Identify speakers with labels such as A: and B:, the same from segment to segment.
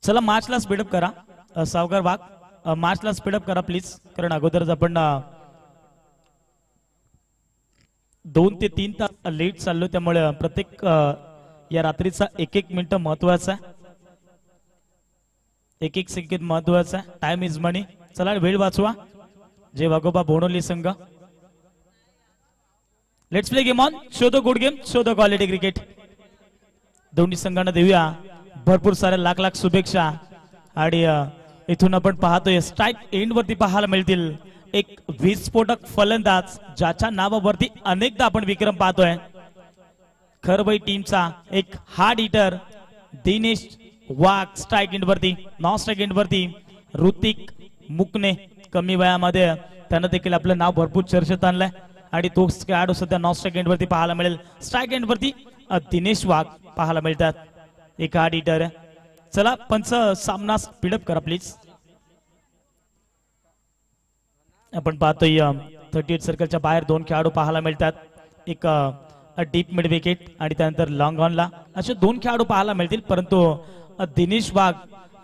A: चला मार्चला स्पीडअप करा. सावकार वाघ, मार्चला स्पीडअप करा प्लीज, कारण अगोदरच आपण 2 ते 3 तास लेट चाललो, त्यामुळे प्रत्येक या रात्रीचा एक एक मिनिट महत्वाचा आहे, एक एक सेकंद महत्वाचा आहे. टाइम इज मनी. चला वेळ वाचवा. जय वाघोबा बोनोली संघ, let's play game on. Show the good game, show the quality cricket. दोन्ही संघांना देऊया भरपूर साऱ्या लाख लाख शुभेच्छा. आणि इथून आपण पाहतोय स्ट्राईक एंड वरती पाहायला मिळतील एक विस्फोटक फलंदाज, ज्याच्या नावावरती अनेकदा आपण विक्रम पाहतोय. खरबाई टीमचा एक हार्ड हिटर दिनेश वाघ स्ट्राईक एंड वरती. नॉन स्ट्राईक एंड वरती ऋतिक मुकणे, कमी वयामध्ये त्यानं देखील आपलं नाव भरपूर चर्चेत आणलंय आणि तो खेळाडू सध्या नॉन स्ट्राईक एंड वरती पाहायला मिळेल. स्ट्राईक एंड वरती दिनेश वाघ पाहायला मिळतात, एक हार्ड हिटर. चला पंच सामना स्पीडअप करा प्लीज. आपण पाहतोय 38 सर्कलच्या बाहेर 2 खेळाडू पाहायला मिळतात, एक डीप मिड विकेट आणि त्यानंतर लॉंग ऑनला असे 2 खेळाडू पाहायला मिळतील. परंतु दिनेश वाघ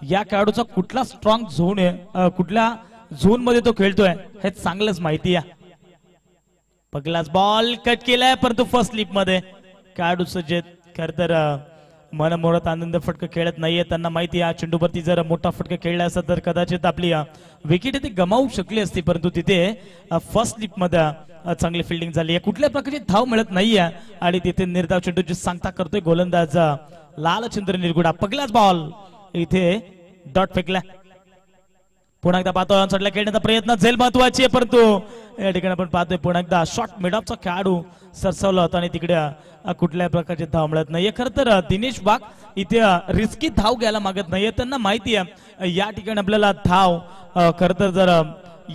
A: या खेळाडूचा कुठला स्ट्रॉंग झोन आहे, कुठल्या झोन मध्ये तो खेळतोय हे चांगलंच माहिती आहे. पहिलाच बॉल कट केलाय, परंतु फर्स्ट स्लिप मध्ये खेळाडू सज्जेत. खर तर मनमोहत आनंद फटका खेळत नाहीये, त्यांना माहिती आहे चेंडूवरती जर मोठा फटका खेळला असता तर कदाचित आपली विकेट ती गमावू शकली असती. परंतु तिथे फर्स्ट स्लिप मध्ये चांगली फिल्डिंग झाली आहे, कुठल्या प्रकारची धाव मिळत नाहीये आणि तिथे निर्धाव चेंडूची सांगता करतोय गोलंदाज लालचंद्र निरगुडा. पहिलाच बॉल इथे डॉट फेकला. पुन्हा एकदा पाहतोय ऑनसाइडला खेळण्याचा प्रयत्न झेल महत्वाची आहे, परंतु या ठिकाणी आपण पाहतोय पुन्हा एकदा शॉर्ट मिड ऑफचा खेळाडू सरसावला होता आणि तिकडे कुठल्या प्रकारची धाव मिळत नाहीये. खरं तर दिनेश वाघ इथे रिस्की धाव घ्यायला मागत नाहीये, त्यांना माहिती आहे या ठिकाणी आपल्याला धाव खरं तर जर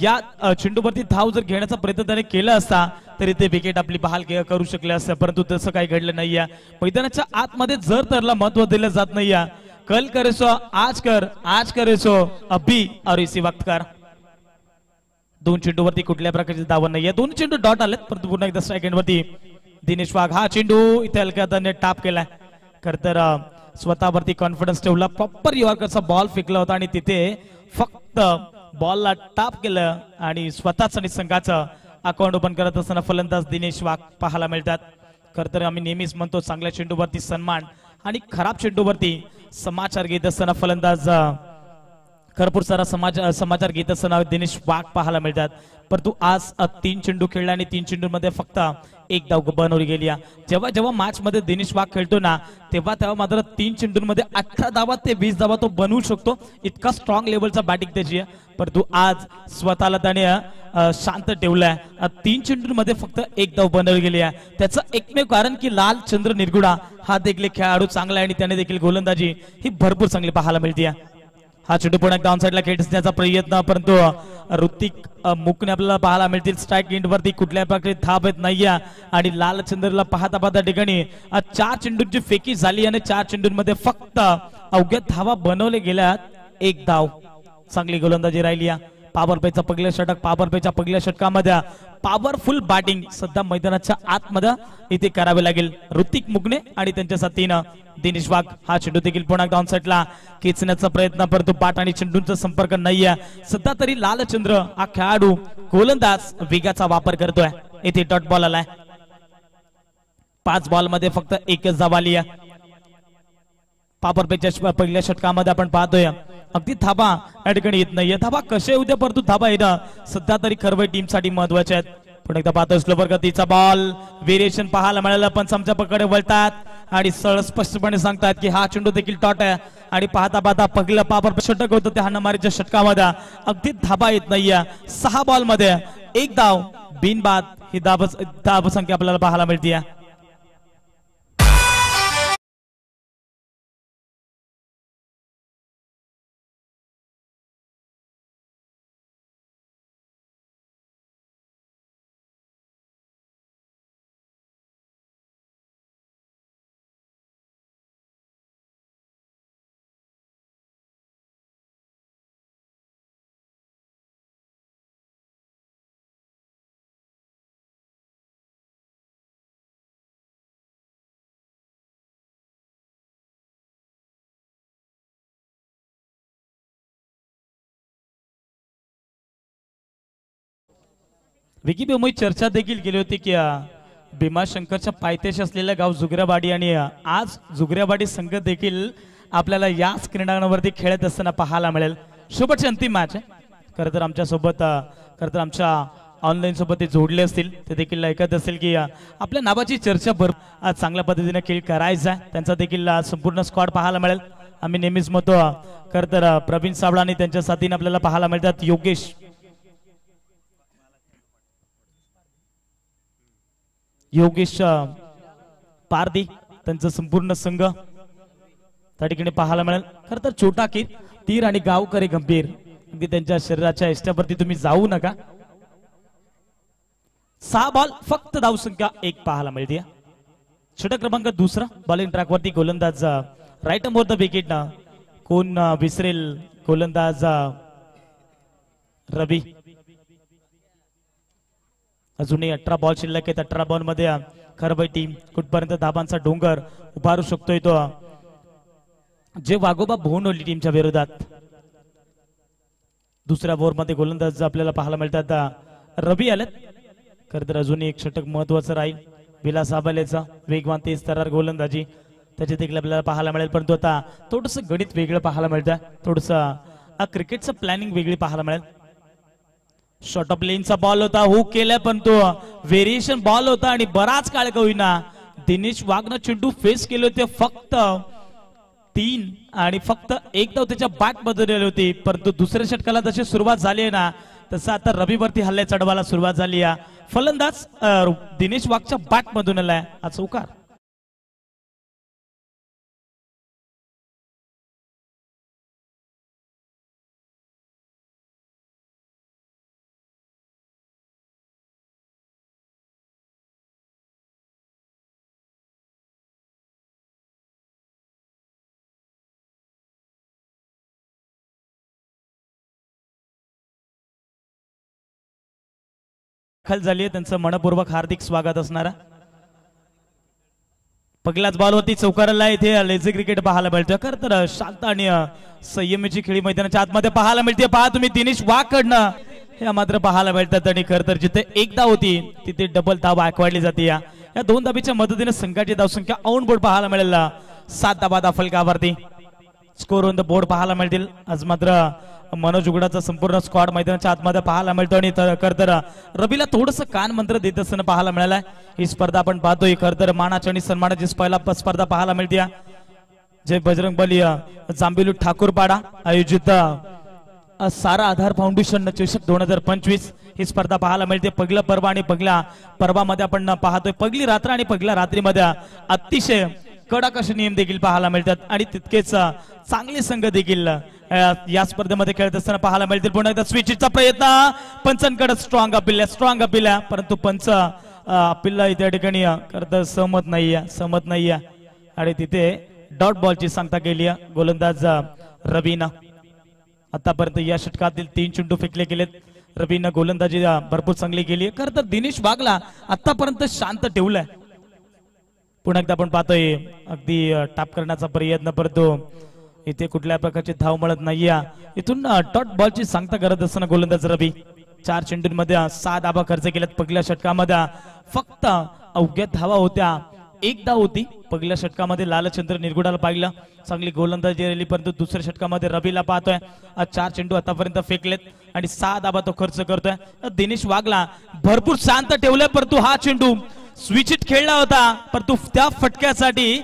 A: या चेंडूवरती धाव जर घेण्याचा प्रयत्न त्याने केला असता तरी ते विकेट आपली बहाल करू शकले असते, परंतु तसं काही घडलं नाहीये. मैदानाच्या आतमध्ये जर त्याला महत्व दिलं जात नाहीये. कल करे सो आज करे सो अभी और इसी वक्त कर. 2 चेंडूवरती कुठल्या प्रकारची धाव नाहीये, 2 चेंडू डॉट आलेत, परंतु पुन्हा एकदा स्ट्राईक एंड वरती दिनेश वाघ हा चेंडू इथे हलक्या टाप केलाय. खरं तर स्वतःवरती कॉन्फिडन्स ठेवला, प्रॉपर यॉर्करचा बॉल फेकला होता आणि तिथे फक्त बॉलला टाप केलं आणि स्वतःच आणि संघाचं अकाउंट ओपन करत असताना फलंदाज दिनेश वाघ पाहायला मिळतात. खरं तर आम्ही नेहमीच म्हणतो चांगल्या चेंडूवरती सन्मान आणि खराब चेंडूवरती समाचार घेत असताना फलंदाज भरपूर सारा समाचार घेत असताना दिनेश वाघ पाहायला मिळतात. परंतु आज 3 चेंडू खेळला आणि 3 चेंडूंमध्ये फक्त 1 धाव बनवली गेली. जेव्हा जेव्हा मॅच मध्ये दिनेश वाघ खेळतो ना तेव्हा मात्र 3 चेंडूंमध्ये 18 धावा ते 20 धावा तो बनवू शकतो, इतका स्ट्रॉंग लेवलचा बॅटिंग त्याची आहे. परंतु आज स्वतःला त्याने शांत ठेवलाय. 3 चेंडूंमध्ये फक्त 1 धाव बनवली गेली आहे. त्याचं एकमेव कारण की लालचंद्र निरगुडा हा देखील खेळाडू चांगला आहे आणि त्याने देखील गोलंदाजी ही भरपूर चांगली पाहायला मिळते. हा चेंडू पुन्हा डाऊन साइडला खेळण्याचा प्रयत्न, परंतु ऋतिक मुकणे आपल्याला पाहायला मिळतील. स्ट्राईक एंड वरती कुठल्या प्रकारे धाव येत नाहीये आणि लालचंद्रला पाहता पाहता ठिकाणी 4 चेंडूंची फेकी झाली आणि 4 चेंडूंमध्ये फक्त अवघ्या धावा बनवले गेल्या, 1 धाव. चांगली गोलंदाजी राहिली. पॉवर प्लेचा पहिल्या षटक, पॉवर प्लेच्या पहिल्या षटकामध्ये पॉवरफुल बॅटिंग सध्या मैदानाच्या आतमध्ये इथे करावे लागेल ऋतिक मुकणे आणि त्यांच्या साथीनं दिनेश वाघ. हा चेंडू देखील पुन्हा डाऊन साइडला खेचण्याचा प्रयत्न, परंतु बॅट आणि चेंडूंचा संपर्क नाहीये. सध्या तरी लालचंद्र हा खेळाडू गोलंदाज वेगाचा वापर करतोय. इथे डॉट बॉल आलाय. 5 बॉल मध्ये फक्त 1च धाव आली आहे. पॉवर प्लेच्या पहिल्या षटकामध्ये आपण पाहतोय अगदी धाबा या ठिकाणी येत नाहीये. धाबा कसे उद्या परंतु धाबा येणं सध्या तरी खरवई टीम साठी महत्वाचे आहेत. पण एकदा पाहतोय स्लोवर गतीचा बॉल, व्हेरिएशन पाहायला मिळालं, पण आमच्या पकडे वळतात आणि सरळ स्पष्टपणे सांगतात की हा चेंडू देखील डॉट आहे. आणि पाहता पाहता पहिलं पॉवर षटक होतं त्या हाणामारीच्या षटकामध्ये अगदी धाबा येत नाहीये. 6 बॉल मध्ये 1 धाव बिनबाद ही धाव संख्या आपल्याला पाहायला मिळते. विकीपीडियामुळे चर्चा देखील केली होती की भीमाशंकरच्या पायथ्याशी असलेलं गाव जुगऱ्यावाडी आणि आज जुगऱ्यावाडी संघ देखील आपल्याला याच क्रीडांगणावरती खेळत असताना पाहायला मिळेल. शेवटची अंतिम मॅच आहे. खरं तर आमच्या सोबत आमच्या ऑनलाईन सोबत ते जोडले असतील, ते देखील ऐकत असतील की आपल्या नावाची चर्चा आज चांगल्या पद्धतीने खेळ करायचा आहे. त्यांचा देखील संपूर्ण स्क्वॉड पाहायला मिळेल. आम्ही नेहमीच म्हणतो खरं तर प्रवीण साबळा आणि त्यांच्या साथीने आपल्याला पाहायला मिळतात योगेश पारदी, त्यांचा संपूर्ण संघ त्या ठिकाणी पाहायला मिळेल. खरं तर छोटा तीर आणि गावकरी गंभीर, अगदी त्यांच्या शरीराच्या इष्ट्यावरती तुम्ही जाऊ नका. 6 बॉल फक्त धावसंख्या 1 पाहायला मिळते. षटक क्रमांक 2 बॉलिंग ट्रॅक वरती गोलंदाज राईट मोर द विकेट ना कोण विसरेल गोलंदाज रवी. अजूनही 18 बॉल शिल्लक आहेत. 18 बॉल मध्ये खरबाई टीम कुठपर्यंत धाबांचा डोंगर उभारू शकतोय तो जे वाघोबा भोवनोली टीमच्या विरोधात. दुसऱ्या ओव्हर मध्ये गोलंदाज आपल्याला पाहायला मिळतात रवी आलेत. खरं तर अजूनही एक षटक महत्वाचं राहील. विलास आबालेचा वेगवान तेज तरार गोलंदाजी त्याचे देखील आपल्याला पाहायला मिळेल. परंतु आता थोडस गणित वेगळं पाहायला मिळतं, थोडस क्रिकेटचं प्लॅनिंग वेगळी पाहायला मिळेल. शॉर्ट ऑफ लेनचा बॉल होता, हुक केलाय, पण तो व्हेरिएशन बॉल होता आणि बराच काळ का होईना दिनेश वाघनं चेंडू फेस केले होते. फक्त 3 आणि फक्त 1 धाव त्याच्या बॅट बदलली होती. परंतु दुसऱ्या षटकाला जशी सुरुवात झाली आहे ना, तसं आता रविवरती हल्ले चढवायला सुरुवात झाली आहे. फलंदाज दिनेश वाघच्या बॅट मधून आलाय हा चौकार. दाखल झाली आहे, त्यांचं मनपूर्वक हार्दिक स्वागत असणारा. पहिल्याच बॉल होती चौकाराला इथे लेझी क्रिकेट पाहायला मिळतं. खरं तर शांत आणि संयमीची खेळी मैदानाच्या आतमध्ये पाहायला मिळते. पहा तुम्ही दिनेश वाघ कडनं हे मात्र पाहायला मिळतात. आणि खरं तर जिथे 1 धाव होती तिथे डबल धाव वाढली जाते. या 2 धाबीच्या मदतीने संघाची धावसंख्या ऑन बोर्ड पाहायला मिळेल 7 धाबा फलकावरती. स्कोर ऑन द बोर्ड पाहायला मिळतील. आज मात्र मनोज उघडाचा संपूर्ण स्क्वॉड मैदानाच्या आतमध्ये पाहायला मिळतो. आणि खरं तर रवीला थोडस कान मंत्र देत असताना पाहायला मिळालाय. ही स्पर्धा आपण पाहतोय खरं तर मानाची आणि सन्मानाची स्पर्धा पाहायला मिळते. जय बजरंग बली जांबिलू ठाकूरपाडा आयोजित सारा आधार फाउंडेशन चषक 2025 ही स्पर्धा पाहायला मिळते. पहिलं पर्व आणि पहिल्या पर्वामध्ये आपण पाहतोय पहिली रात्र आणि पहिल्या रात्रीमध्ये अतिशय कडक असे नियम देखील पाहायला मिळतात. आणि तितकेच चांगले संघ देखील या स्पर्धेमध्ये खेळत असताना पाहायला मिळतील. पुन्हा एकदा स्विचचा प्रयत्न पंचांकडे स्ट्रॉंग अपील परंतु पंच अपीलला त्या ठिकाणी खरं सहमत नाहीये आणि तिथे डॉट बॉलची सांगता केली गोलंदाज रवीनं. आतापर्यंत या षटकातील 3 चेंडू फेकले गेलेत. रवीनं गोलंदाजी भरपूर चांगली केली. खरं तर दिनेश वाघला आतापर्यंत शांत ठेवलंय. पुन्हा एकदा आपण पाहतोय अगदी टाप करण्याचा प्रयत्न, परंतु इथे कुठल्या प्रकारची धाव मिळत नाहीये. इथून डॉट बॉलची सांगता करत असताना गोलंदाज रवी 4 चेंडूंमध्ये 6 धावा खर्च केल्यात. पहिल्या षटकामध्ये फक्त अवघ्या धावा होत्या, 1 धाव होती. पहिल्या षटकामध्ये लालचंद्र निरगुडाला पाहिलं, चांगली गोलंदाजी राहिली. परंतु दुसऱ्या षटकामध्ये रवीला पाहतोय 4 चेंडू आतापर्यंत फेकलेत आणि 6 धावा तो खर्च करतोय. दिनेश वाघला भरपूर शांत ठेवलंय, परंतु हा चेंडू स्विचित खेळला होता. परंतु त्या फटक्यासाठी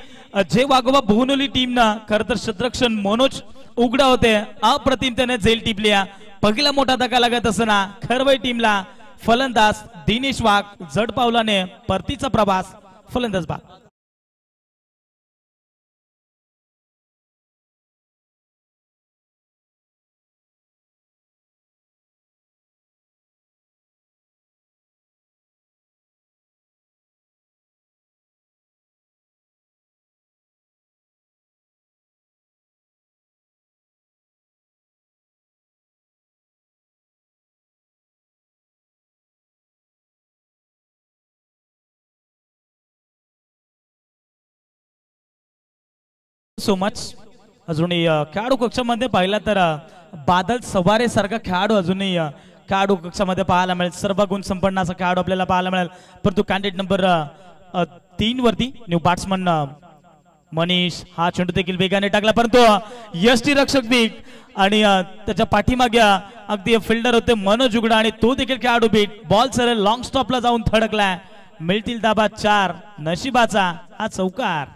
A: जे वाघोबा भुवनोली टीमनं खरं तर क्षेत्ररक्षण मनोज उघडा होते अप्रतिम त्याने झेल टिपली. पहिला मोठा धक्का लागत असताना खरवई टीमला फलंदाज दिनेश वाघ जड पावलाने परतीचा प्रवास फलंदाज बाद. So much. अजूनही खेळाडू कक्षामध्ये पाहिला तर बादल सवारे सारखा खेळाडू अजूनही खेळाडू कक्षामध्ये पाहायला मिळेल, सर्व गुण संपन्न असा खेळाडू आपल्याला पाहायला मिळेल. परंतु कॅन्डिडेट नंबर 3 वरती न्यू बॅट्समन मनीष हा चेंडू देखील वेगाने टाकला, परंतु यष्टी रक्षक बीट आणि त्याच्या पाठीमागे अगदी फिल्डर होते मनोज उघडा आणि तो देखील खेळाडू बीट. बॉल सरळ लॉंग स्टॉपला जाऊन थडकलाय. मिळतील धाबा 4. नशिबाचा हा चौकार.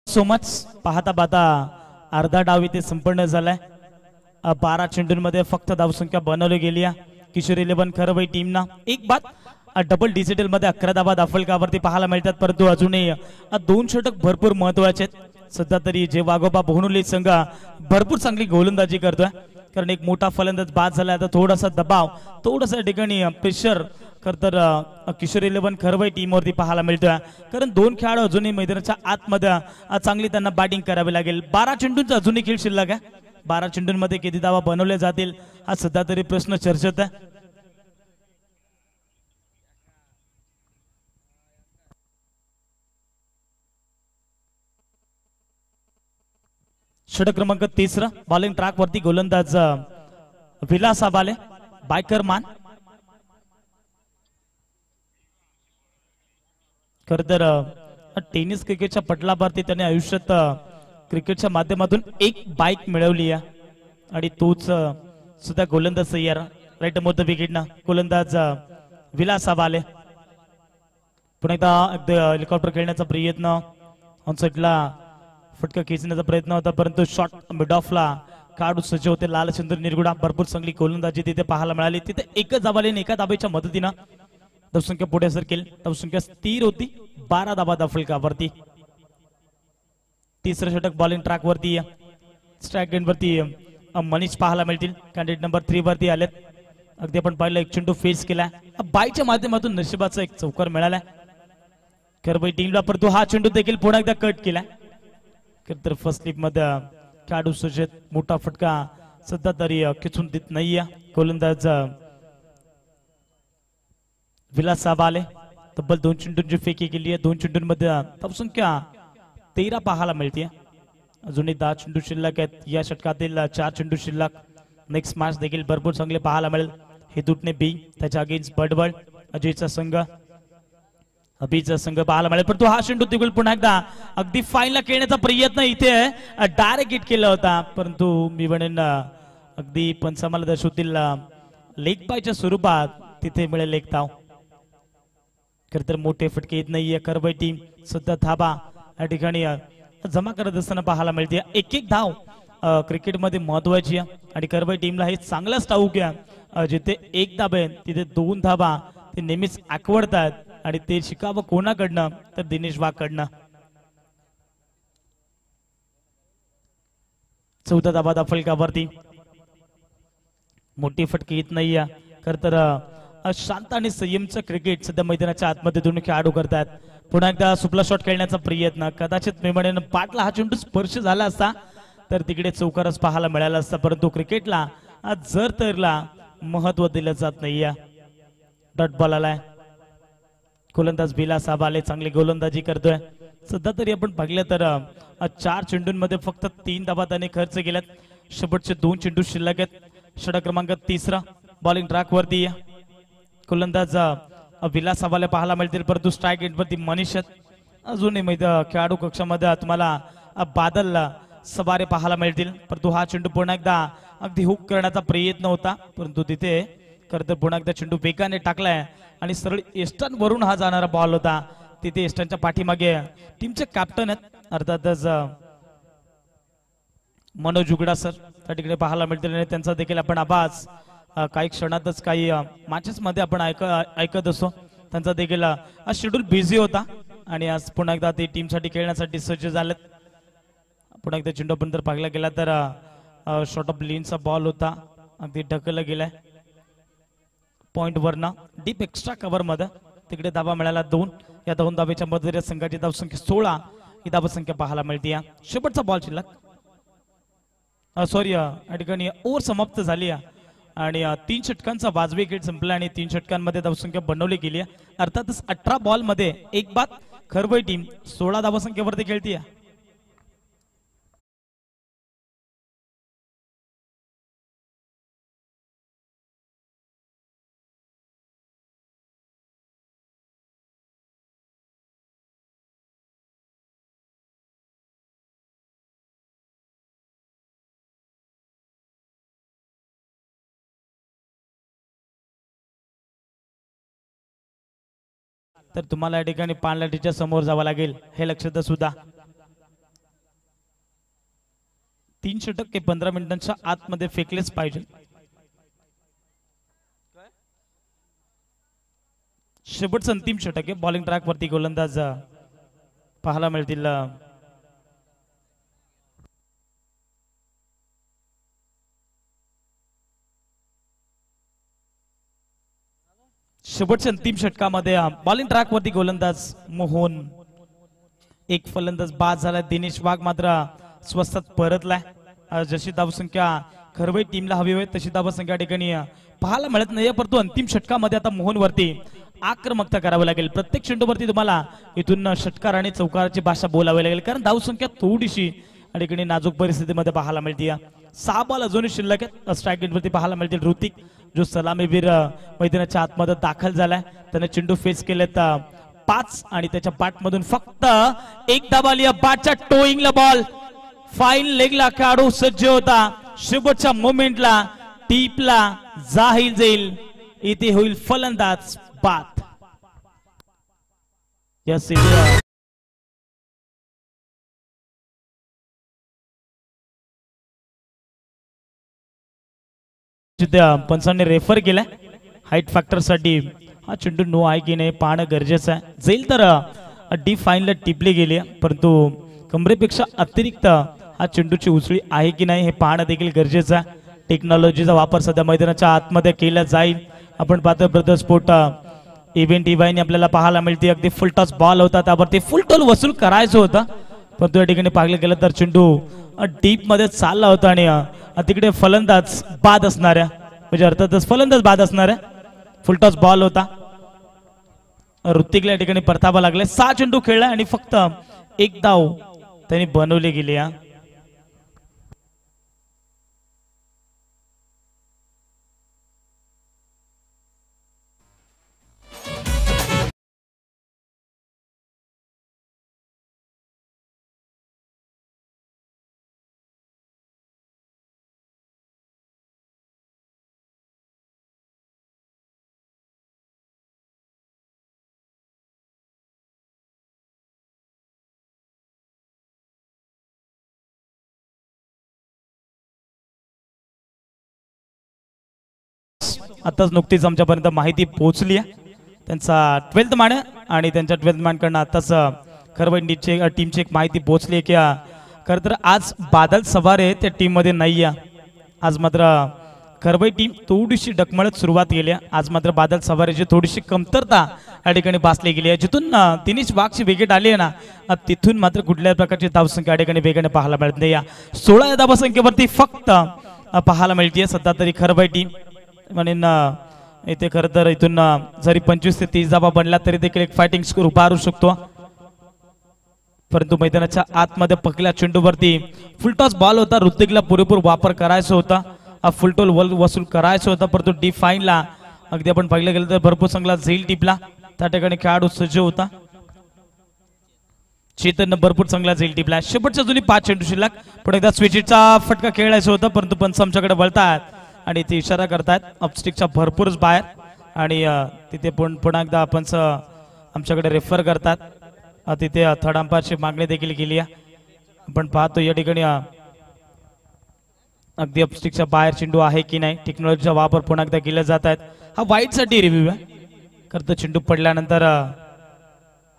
A: So much. पाहता पाहता अर्धा डाव इथे संपन्न झालाय. 12 चेंडूंमध्ये फक्त धावसंख्या बनवली गेली आहे किशोर 11 खरवई टीमना. एक बाद डबल डिजिटल मध्ये 11 धावा दाफलकावरती पाहायला मिळतात, परंतु अजूनही 2 षटक भरपूर महत्वाचे आहेत. सध्या तरी जे वाघोबा बोहनुली संघ भरपूर चांगली गोलंदाजी करतोय, कारण एक मोठा फलंदाज बाद झाला. आता थोडासा दबाव, थोडासा ठिकाणी प्रेशर तर किशोर 11 खरवई टीमवरती पाहायला मिळतोय, कारण 2 खेळाडू अजूनही मैदानाच्या आतमध्ये चांगली त्यांना बॅटिंग करावी लागेल. 12 चेंडूंचा अजूनही खेळ शिल्लक आहे. 12 चेंडूंमध्ये किती धावा बनवल्या जातील हा सध्या तरी प्रश्न चर्चेत आहे. षटक क्रमांक 3 बॉलिंग ट्रॅक वरती गोलंदाज विलास आबाले बायकर मान. खर तर टेनिस क्रिकेटच्या पटलावरती त्याने आयुष्यात क्रिकेटच्या माध्यमातून एक बाईक मिळवली आहे आणि तोच सुद्धा गोलंदाज तयार. राईट मोद विकेटना गोलंदाज विलास आबाले. पुन्हा एकदा हेलिकॉप्टर खेळण्याचा प्रयत्न, ऑन साईडला फटका खेचण्याचा प्रयत्न होता, परंतु शॉट मिड ऑफला खेळाडू सज्ज होते. लालचंद्र निरगुडा भरपूर चांगली गोलंदाजी तिथे पाहायला मिळाली. तिथे एकच धाबाले आणि एका धाबेच्या मदतीनं धावसंख्या पुढे सरकेल. धावसंख्या स्थिर होती 12 धाबा दाफलकावरती. 3रं षटक बॉलिंग ट्रॅक वरती, स्ट्राईक एंड वरती मनीष पाहायला मिळतील. कॅन्डिडेट नंबर 3 वरती आलेत. अगदी आपण पाहिलं एक चेंडू फेस केला, बायच्या माध्यमातून नशिबाचा एक चौकार मिळाला खरवई टीमला, परंतु हा चेंडू देखील पुन्हा एकदा कट केला. तर फर्स्ट स्लिप मध्ये खेळाडू सज्ज, मोठा फटका सध्या तरी खेचून देत नाहीये. गोलंदाज विलास साहेब आले. तब्बल 2 चेंडूंची फेकी केली आहे. 2 चेंडूंमध्ये धावसंख्या 13 पाहायला मिळते. अजूनही 10 चेंडू शिल्लक आहेत. या षटकातील 4 चेंडू शिल्लक. नेक्स्ट मॅच देखील भरपूर चांगले पाहायला मिळेल. हे दुटणे बी त्याच्या अगेन्स्ट बडबड अजयचा संघ, अभिचा संघ पाहायला मिळेल, परंतु हा चेंडू देखील पुन्हा एकदा अगदी फाईनला खेळण्याचा प्रयत्न इथे डायरेक्ट हिट केला होता, परंतु मी म्हणेन अगदी पंचामाला दर्शवतील लेग बायच्या स्वरूपात तिथे मिळेल एक धाव. खरं तर मोठे फटके येत नाहीये. खरवई टीम सध्या धाबा या ठिकाणी जमा करत असताना पाहायला मिळते. एक एक धाव क्रिकेटमध्ये महत्वाची आहे आणि खरवई टीमला हे चांगलाच ठाऊक आहे. जिथे एक धाब आहे तिथे 2 धाबा ते नेहमीच आकवडतात आणि ते शिकावं कोणाकडनं तर दिनेश वाघकडनं. 14 धाबा दाफलकावरती. मोठी फटके येत नाहीये. खरं तर शांत आणि संयमचं क्रिकेट सध्या मैदानाच्या आतमध्ये दोन्ही खेळाडू करतात. पुन्हा एकदा सुपला शॉट खेळण्याचा प्रयत्न. कदाचित मी म्हणेन पाटला हा चेंडू स्पर्श झाला असता तर तिकडे चौकारच पाहायला मिळाला असता, परंतु क्रिकेटला जर तरला महत्व दिलं जात नाहीये. डॉट बॉल आलाय. गोलंदाज विलास आबाले चांगली गोलंदाजी करतोय. सध्या तरी आपण पाहिलं तर 4 चेंडूंमध्ये फक्त 3 धाबा त्याने खर्च केल्यात. शेवटचे 2 चेंडू शिल्लक आहेत. षटक क्रमांक 3 बॉलिंग ट्रॅक वरती. गोलंदाज विलास आबाले पाहायला मिळतील, परंतु स्ट्राईक एंड वरती मनीष अजूनही खेळाडू कक्षामध्ये तुम्हाला बादल सवारे पाहायला मिळतील, परंतु हा चेंडू पुन्हा एकदा अगदी हुक करण्याचा प्रयत्न होता, परंतु तिथे खरं तर पुन्हा एकदा चेंडू वेगाने टाकलाय आणि सरळ एस्टर्न वरून हा जाणारा बॉल होता. तिथे एस्टर्नच्या पाठीमागे टीमचे कॅप्टन आहेत, अर्थातच मनोज उगडा सर त्या ठिकाणी पाहायला मिळतील आणि त्यांचा देखील आपण आवाज काही क्षणातच काही मॅचेस मध्ये आपण ऐकत असतो. त्यांचा देखील आज शेड्यूल बिझी होता आणि आज पुन्हा एकदा ते टीम साठी खेळण्यासाठी सज्ज झालेत. पुन्हा एकदा चेंडू पण जर पाहिला गेला तर शॉर्ट ऑफ लेनचा बॉल होता, अगदी ढकलला गेलाय point Verna deep extra cover मध्ये. तिकडे धाबा मिळाला 2. या 2 धाब्याच्या मध्ये संघाची धावसंख्या 16 ही धावसंख्या पाहायला मिळते. या शेवटचा बॉल शिल्लक सॉरी या ठिकाणी ओव्हर समाप्त झाली आणि 3 षटकांचा वाजवी खेळ संपला आणि 3 षटकांमध्ये धावसंख्या बनवली गेली. अर्थातच 18 बॉल मध्ये एक बाद खरवई टीम 16 धावसंख्येवरती खेळतीये. तर तुम्हाला या ठिकाणी पाणलाटीच्या समोर जावं लागेल हे लक्षात सुद्धा. 3 षटक ते 15 मिनिटांच्या आतमध्ये फेकलेच पाहिजे. शेवटचं अंतिम षटक आहे. बॉलिंग ट्रॅक वरती गोलंदाज पाहायला मिळतील शेवटच्या अंतिम षटकामध्ये बॉलिंग ट्रॅक वरती गोलंदाज मोहन. एक फलंदाज बाद झाला. दिनेश वाघ मात्र स्वस्तात परतलाय. जशी धावसंख्या खरवई टीमला हवी होती तशी धावसंख्या ठिकाणी पाहायला मिळत नाही. परंतु अंतिम षटकामध्ये आता मोहन वरती आक्रमकता करावी लागेल. प्रत्येक चेंडूवरती तुम्हाला इथून षटकार आणि चौकाराची भाषा बोलावी लागेल कारण धावसंख्या थोडीशी या ठिकाणी नाजूक परिस्थितीमध्ये पाहायला मिळते. 6 बॉल अजूनही शिल्लक आहेत. स्ट्राईक रेटवरती पाहायला मिळतील ऋतिक जो सलामीवीर मैदानाच्या आतमध्ये दाखल झालाय. त्याने चेंडू फेस केलेत 5 आणि त्याच्या बॅटमधून फक्त एक धाव आली. बॅटच्या टोईंगला बॉल फाईन लेगला खेळाडू सज्ज होता. शेवटच्या मोमेंटला टीपला जाईल इथे होईल फलंदाज बाद. पंचांनी रेफर केलाय हाईट फॅक्टर साठी. हा चेंडू नो आहे की नाही पाहणं गरजेचं आहे. जाईल तर डी फाईनला टिपली गेली परंतु कमरेपेक्षा अतिरिक्त हा चेंडूची उचळी आहे की नाही हे पाहणं देखील गरजेचं आहे. टेक्नॉलॉजीचा वापर सध्या मैदानाच्या आतमध्ये केला जाईल. आपण पाहतो ब्रदर स्पोर्ट इव्हेंट इव्हाईने आपल्याला पाहायला मिळते. अगदी फुल टॉस बॉल होता त्यावरती फुल टॉल वसूल करायचं होतं परंतु या ठिकाणी पाहिलं गेलं तर चेंडू डीप मध्ये चालला होता आणि तिकडे फलंदाज बाद असणाऱ्या म्हणजे अर्थातच फलंदाज बाद असणाऱ्या फुल टॉस बॉल होता. ऋतिकला या ठिकाणी परतावा लागले. 6 चेंडू खेळला आणि फक्त एक धाव त्यांनी बनवली गेली. आताच नुकतीच आमच्यापर्यंत माहिती पोहोचली आहे. त्यांचा 12th मॅन आणि त्यांच्या 12th मॅन कडनं आताच खरवई टीमची एक माहिती पोहोचली की खरं तर आज बादल सवारे त्या टीम मध्ये नाही आहे. आज मात्र खरवई टीम थोडीशी डकमळत सुरुवात केली. आज मात्र बादल सवारेची थोडीशी कमतरता या ठिकाणी भासली गेली आहे. जिथून दिनेश वाघची विकेट आली आहे ना तिथून मात्र कुठल्याही प्रकारची धावसंख्या या ठिकाणी वेगाने पाहायला मिळत नाही. 16 या धावसंख्येवरती फक्त पाहायला मिळते सध्या तरी खरवई टीम. म्हणून इथे खरं तर इथून जरी 25 ते 30 धावा बनला तरी देखील एक फायटिंग स्कोर उभारू शकतो. परंतु मैदानाच्या आतमध्ये पकल्या चेंडूवरती फुलटॉस बॉल होता. ऋतिकला पुरेपूर वापर करायचा होता. फुलटॉल वसूल करायचा होता परंतु डी फाईनला अगदी आपण पाहिलं गेलं तर भरपूर चांगला झेल टिपला. त्या ठिकाणी खेळाडू सज्ज होता. चेतन भरपूर चांगला झेल टिपला. शेवटच्या जुनी 5 चेंडू शिल्लक. पण एकदा स्विचिचा फटका खेळायचा होता परंतु पंच आमच्याकडे वळतात आणि ते इशारा करतायत ऑफस्टिकच्या भरपूरच बाहेर आणि तिथे पुन्हा एकदा पंच आमच्याकडे रेफर करतात. तिथे थर्ड अंपायरची मागणी देखील केली आहे. आपण पाहतो या ठिकाणी अगदी अपस्टिकच्या बाहेर चेंडू आहे की नाही, टेक्नॉलॉजीचा वापर पुन्हा एकदा केला जात आहे. हा वाईट साठी रिव्ह्यू आहे. खरं तर चेंडू पडल्यानंतर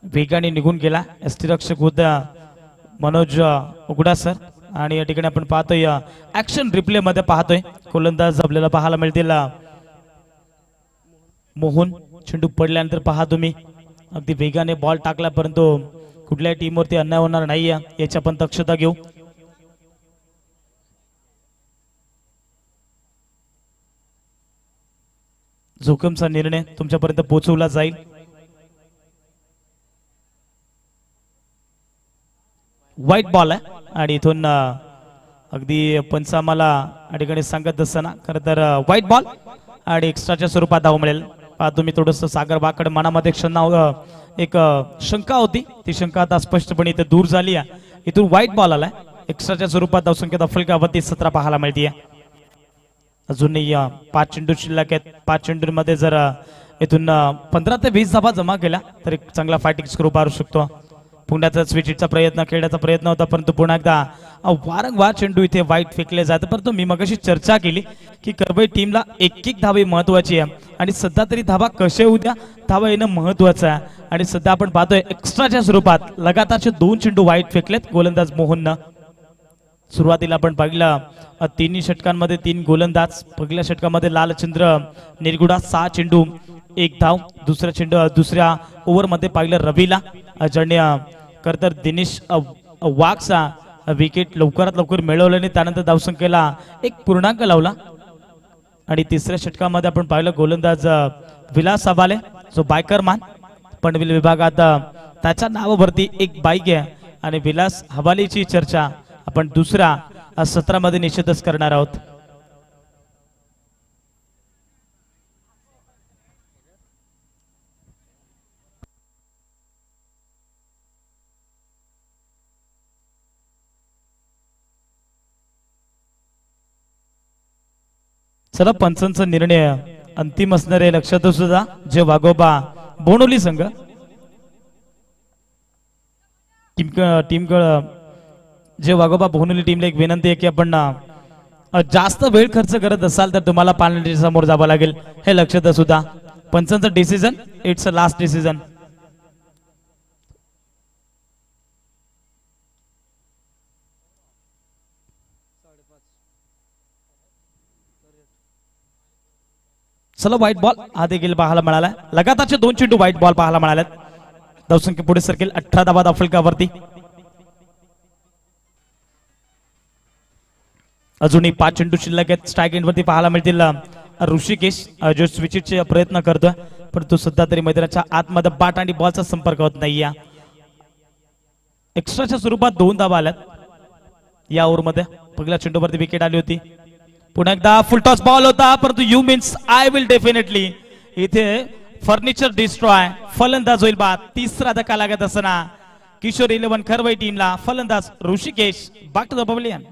A: वेगाने निघून गेला एसटी रक्षक होता मनोज उगडा सर. आणि या ठिकाणी आपण पाहतोय ऍक्शन रिप्ले मध्ये पाहतोय गोलंदाज आपल्याला पाहायला मिळतील मोहन. चेंडू पडल्यानंतर पहा तुम्ही अगदी वेगाने बॉल टाकला, परंतु कुठल्याही टीमवरती अन्याय होणार नाही याची आपण दक्षता घेऊ. जोखमचा निर्णय तुमच्यापर्यंत पोहोचवला जाईल. व्हाईट बॉल आहे आणि इथून अगदी पंचामाला या ठिकाणी सांगत असताना खरं तर व्हाईट बॉल आणि एक्स्ट्राच्या स्वरूपात धाव मिळेल. तुम्ही थोडस सागर बाकड मनामध्ये एक शंका होती, ती शंका आता स्पष्टपणे इथे दूर झाली आहे. इथून व्हाईट बॉल आलाय. एक्स्ट्राच्या स्वरूपात धावसंख्या अफलकावरती 17 पाहायला मिळते. अजूनही 5 चेंडू शिल्लक आहेत. 5 चेंडूंमध्ये जर इथून 15 ते 20 धावा जमा केला तर एक चांगला फायटिंग स्कोर मारू शकतो. पुण्याचा स्विचिटचा प्रयत्न खेळण्याचा प्रयत्न होता, परंतु पुन्हा एकदा वारंवार चेंडू इथे वाईट फेकले जाते. परंतु मी मगाशी चर्चा केली की करवई टीमला एक धावे महत्वाची आहे आणि सध्या तरी धावा कसे होऊ द्या, धावा येणं महत्वाचं आहे. आणि सध्या आपण पाहतोय एक्स्ट्राच्या स्वरूपात लगातारचे 2 चेंडू वाईट फेकलेत गोलंदाज मोहननं. सुरुवातीला आपण पाहिलं तिन्ही षटकांमध्ये 3 गोलंदाज. पहिल्या षटकामध्ये लालचंद्र निरगुडा 6 चेंडू 1 धाव. दुसऱ्या ओव्हरमध्ये पाहिलं रवीला ज्याने खरं दिनेश वाघचा विकेट लवकरात लवकर मिळवल्याने त्यानंतर धावसंख्येला 1 पूर्णांक लावला. आणि तिसऱ्या षटकामध्ये आपण पाहिलं गोलंदाज विलास हवाले जो बायकरमान पनवेल विभागात त्याच्या नावावरती एक बाईक आहे. आणि विलास हवालेची चर्चा आपण दुसऱ्या सत्रामध्ये निश्चितच करणार आहोत. चला पंचांचा निर्णय अंतिम असणारे लक्षात सुद्धा जे वाघोबा बोनोली संघ टीम जे वाघोबा बोनोली टीमला एक विनंती आहे की आपण जास्त वेळ खर्च करत असाल तर तुम्हाला पेनल्टी समोर जावं लागेल, हे लक्षात सुद्धा. पंचांचं decision it's a last decision. चला व्हाईट बॉल हा देखील पाहायला मिळाला. लगातारचे 2 चेंडू व्हाईट बॉल पाहायला मिळालेत. धावसंख्या पुढे सरकेल 18 धावा अफलकावरती. अजूनही 5 चेंडू शिल्लक आहेत. स्ट्राईक एंडवरती पाहायला मिळतील ऋषिकेश जो स्विचिटचे प्रयत्न करतोय, परंतु सध्या तरी मैदानाच्या आतमध्ये बॅट आणि बॉलचा संपर्क होत नाहीये. एक्स्ट्राच्या स्वरूपात 2 धावा आल्यात या ओव्हरमध्ये. पहिल्या चेंडूवरती विकेट आली होती. पुन्हा एकदा फुल टॉस बॉल होता, परंतु you means I will definitely इथे फर्निचर डिस्ट्रॉय. फलंदाज होईल बाद. तिसरा धक्का लागत असताना किशोर 11 खरवई टीमला फलंदाज Rishikesh back to the pavilion.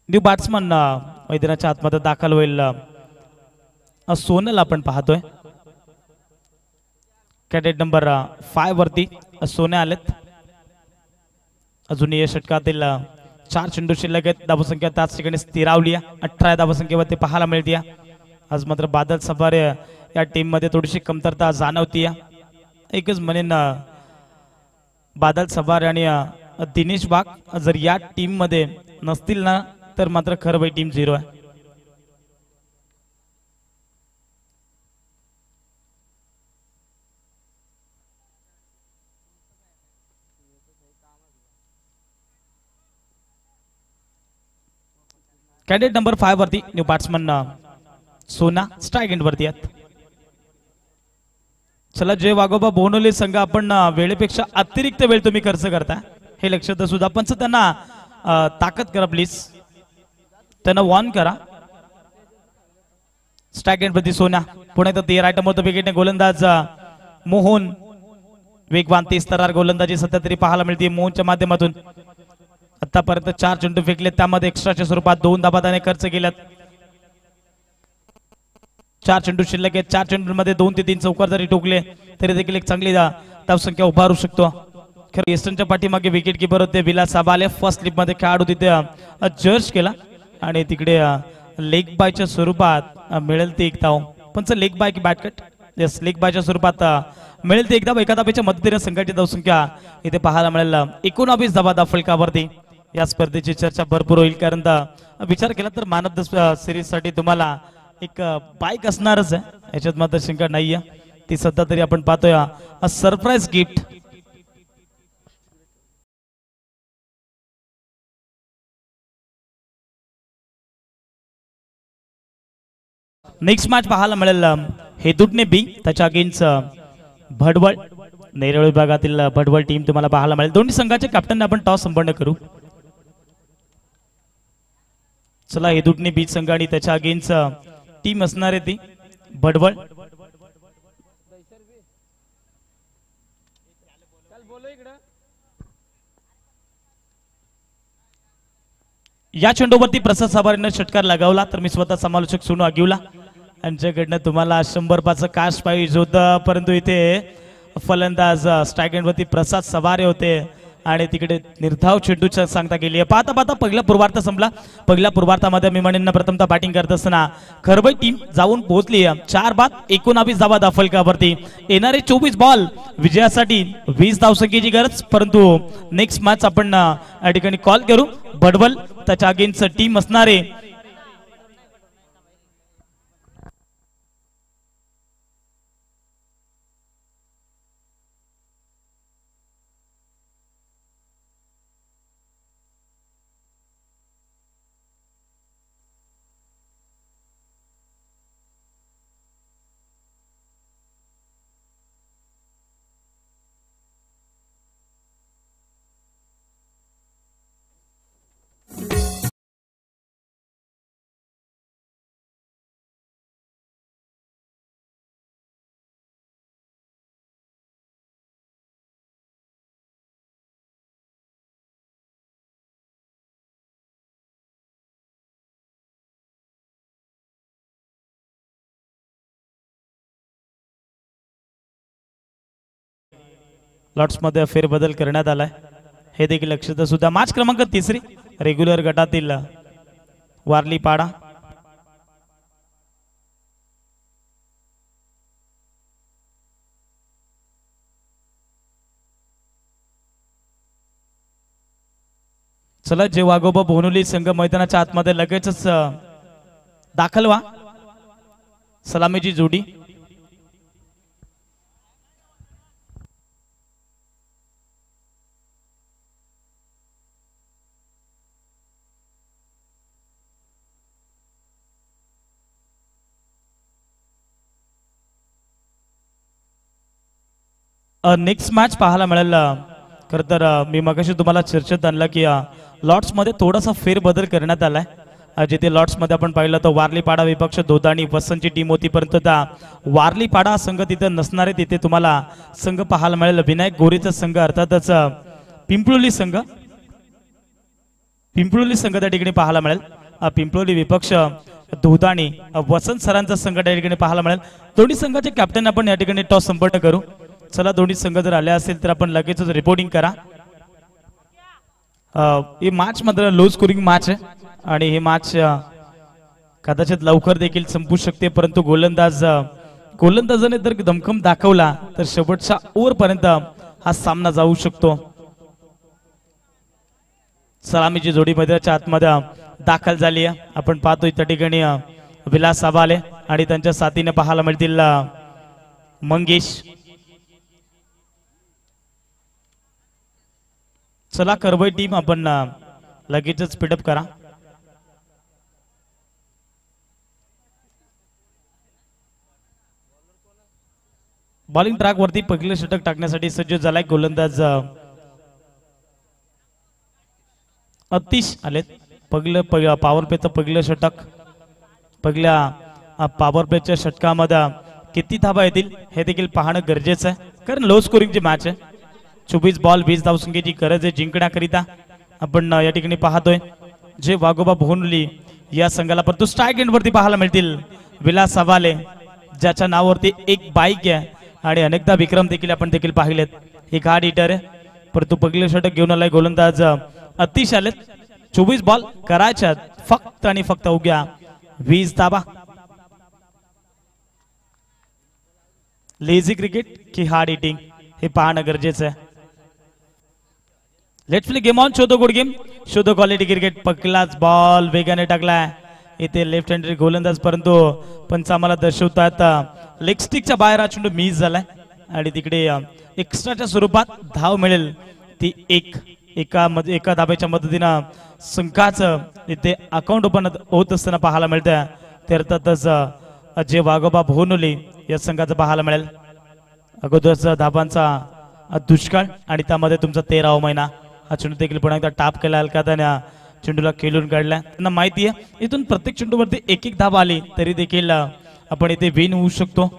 A: New batsman मैदानाच्या आतमध्ये दाखल होईल सोनल आपण पाहतोय. कॅडेट नंबर 5 वरती सोने आलेत. अजूनही या षटकातील 4 चेंडू शिल्लक आहेत. धावसंख्या त्याच ठिकाणी स्थिरावली 18 धावसंख्येवरती पाहायला मिळते. आज मात्र बादल सफार या टीम मध्ये थोडीशी कमतरता जाणवती. एकच म्हणेन बादल सफार आणि दिनेश वाघ जर या टीम मध्ये नसतील ना तर मात्र खरं बाई टीम 0 आहे. कॅडेट नंबर 5 वरती न्यू बॅट्समन सोना स्ट्राईक एंड वरती आहेत. चला जय वाघोबा बोनोली संघ आपण वेळेपेक्षा अतिरिक्त वेळ तुम्ही खर्च करता हे लक्षात सुद्धा. पण त्यांना ताकद करा प्लीज, त्यांना वॉर्न करा. स्ट्राईक एंड वरती सोना पुन्हा एकदा 13 आयटम होतं विकेटने गोलंदाज मोहन वेगवान 30 तरार गोलंदाजी सध्या तरी पाहायला मिळते मोहनच्या माध्यमातून. आतापर्यंत 4 चेंडू फेकले, त्यामध्ये एक्स्ट्राच्या स्वरूपात 2 धाबा त्याने खर्च केल्यात. 4 चेंडू शिल्लक आहेत. 4 चेंडूंमध्ये 2 ते 3 चौकार जरी ठोकले तरी देखील एक चांगली धावसंख्या उभारू शकतो. खरं ईस्टर्नच्या पाठीमागे विकेट किपर होते विलास साबाले. फर्स्ट स्लिप मध्ये खेळाडू तिथे जज केला आणि तिकडे लेग बायच्या स्वरूपात मिळेल ते एक धाव. पंच लेग बाय की बॅटकट, यस लेग बायच्या स्वरूपात मिळेल ते एक धाव. एका धावेच्या मदतीने संघाची धावसंख्या इथे पाहायला मिळेल 19 धावा फलकावरती. या स्पर्धेची चर्चा भरपूर होईल, कारण विचार केला तर मॅन ऑफ द सिरीज साठी तुम्हाला एक बाईक असणारच आहे, याच्यात मात्र शंका नाहीये. ती सध्या तरी आपण पाहतोय सरप्राईज गिफ्ट. नेक्स्ट मॅच पाहायला मिळेल हेदुटने बी त्याच्या अगेन्स्ट भडवळ. नेरळ विभागातील भडवळ टीम तुम्हाला पाहायला मिळेल. दोन्ही संघाच्या कॅप्टन आपण टॉस संपन्न करू. चला हेदुटने बी संघ आणि त्याच्या अगेन्स्ट टीम असणार आहे ती भडवळ. या चेंडूवरती प्रसाद साबारेने षटकार लगावला तर मी स्वतः समालोचक सोनू आगिवला यांच्याकडनं तुम्हाला 100 पाचं काश पाहिजे होतं, परंतु इथे फलंदाज स्ट्राईक एंडवरती प्रसाद सवारे होते आणि तिकडे निर्धाव चेंडूच्या सांगता गेली आहे. पाहता पाहता पहिला पूर्वार्ध संपला. पहिल्या पूर्वार्धामध्ये मी म्हणेन प्रथमतः बॅटिंग करत असताना खरबई टीम जाऊन पोहोचली 4 बाद 19 धावा दाफलकावरती. येणारे 24 बॉल विजयासाठी 20 धावसंख्येची गरज, परंतु नेक्स्ट मॅच आपण या ठिकाणी कॉल करू. भडवल त्याच्या अगेन्स्ट टीम असणारे लॉट्स मध्ये फेरबदल करण्यात आलाय, हे देखील लक्षात सुद्धा. मॅच क्रमांक 3 रेग्युलर गटातील वारली पाडा चला जे वाघोबा बोनुली संघ मैदानाच्या आतमध्ये लगेचच दाखल व्हा. सलामीची जोडी नेक्स्ट मॅच पाहायला मिळेल. खरं तर मी मगाशी तुम्हाला चर्चेत आणलं की लॉट्स मध्ये थोडासा फेरबदल करण्यात आलाय. जिथे लॉट्स मध्ये आपण पाहिलं तर वारली पाडा विपक्ष दोदाणी वसंतची टीम होती, परंतु त्या वारली पाडा संघ तिथे नसणार आहे. तिथे तुम्हाला संघ पाहायला मिळेल विनायक गोरेचा संघ, अर्थातच पिंपळोली संघ त्या ठिकाणी पाहायला मिळेल. पिंपळोली विपक्ष दोदाणी वसंत सरांचा संघ त्या ठिकाणी पाहायला मिळेल. दोन्ही संघाचे कॅप्टन आपण या ठिकाणी टॉस संपन्न करू. चला दोन्ही संघ जर आले असेल तर आपण लगेचच रिपोर्टिंग करा. ही मॅच मात्र लो स्कोरिंग मॅच आहे आणि ही मॅच कदाचित लवकर देखील संपू शकते, परंतु गोलंदाजाने जर दमखम दाखवला तर शेवटच्या ओव्हर पर्यंत हा सामना जाऊ शकतो. सलामीची जोडी मैदानाच्या आतमध्ये दाखल झाली आहे. आपण पाहतोय त्या ठिकाणी विलास साबाले आणि त्यांच्या साथीने पाहायला मिळतील मंगेश. चला करबई टीम आपण लगेचच स्पीडअप करा. बॉलिंग ट्रॅक वरती पहिले षटक टाकण्यासाठी सज्ज झालाय गोलंदाज अतिश आलेत. पहिलं पॉवर प्लेचं पहिलं षटक, पहिल्या पॉवर प्लेच्या षटकामध्ये किती धाबा येतील हे देखील पाहणं गरजेचं आहे, कारण लो स्कोरिंगची मॅच आहे. 24 बॉल 20 धावसंख्येची गरज आहे जिंकण्याकरिता. आपण या ठिकाणी पाहतोय जे वाघोबा भोनली या संघाला परंतु स्ट्राईक एंडवरती पाहायला मिळतील विलास हवाले, ज्याच्या नावावरती एक बाईक आहे आणि अनेकदा विक्रम देखील आपण देखील पाहिलेत. एक हार्ड हिटर आहे, परंतु पहिले षटक घेऊन आलाय गोलंदाज अतिश आलेत. 24 बॉल करायच्यात फक्त आणि फक्त उग्या 20 धाबा. लेझी क्रिकेट की हार्ड हिटिंग हे पाहणं गरजेचं आहे. Let's play game on. शोधो गुड गेम, शोधो क्वालिटी क्रिकेट. पहिलाच बॉल वेगाने टाकलाय इथे लेफ्ट हँडेड गोलंदाज, परंतु पंच आम्हाला दर्शवतात लेग स्टिकच्या बाहेर हा चेंडू मिस झालाय आणि तिकडे एक्स्ट्राच्या स्वरूपात धाव मिळेल ती एका धाब्याच्या मदतीनं संघाचं इथे अकाउंट ओपन होत असताना पाहायला मिळतंय. ते अर्थातच अजय वाघोबा भोनोली या संघाचं पाहायला मिळेल. अगोदरचा धाबांचा दुष्काळ आणि त्यामध्ये तुमचा 13वा महिना. हा चेंडू देखील पुन्हा एकदा टाप केला अलकाताने चेंडूला खेळून काढलाय. त्यांना माहिती आहे इथून प्रत्येक चेंडूवरती एक एक धाब आली तरी देखील आपण इथे विन होऊ शकतो.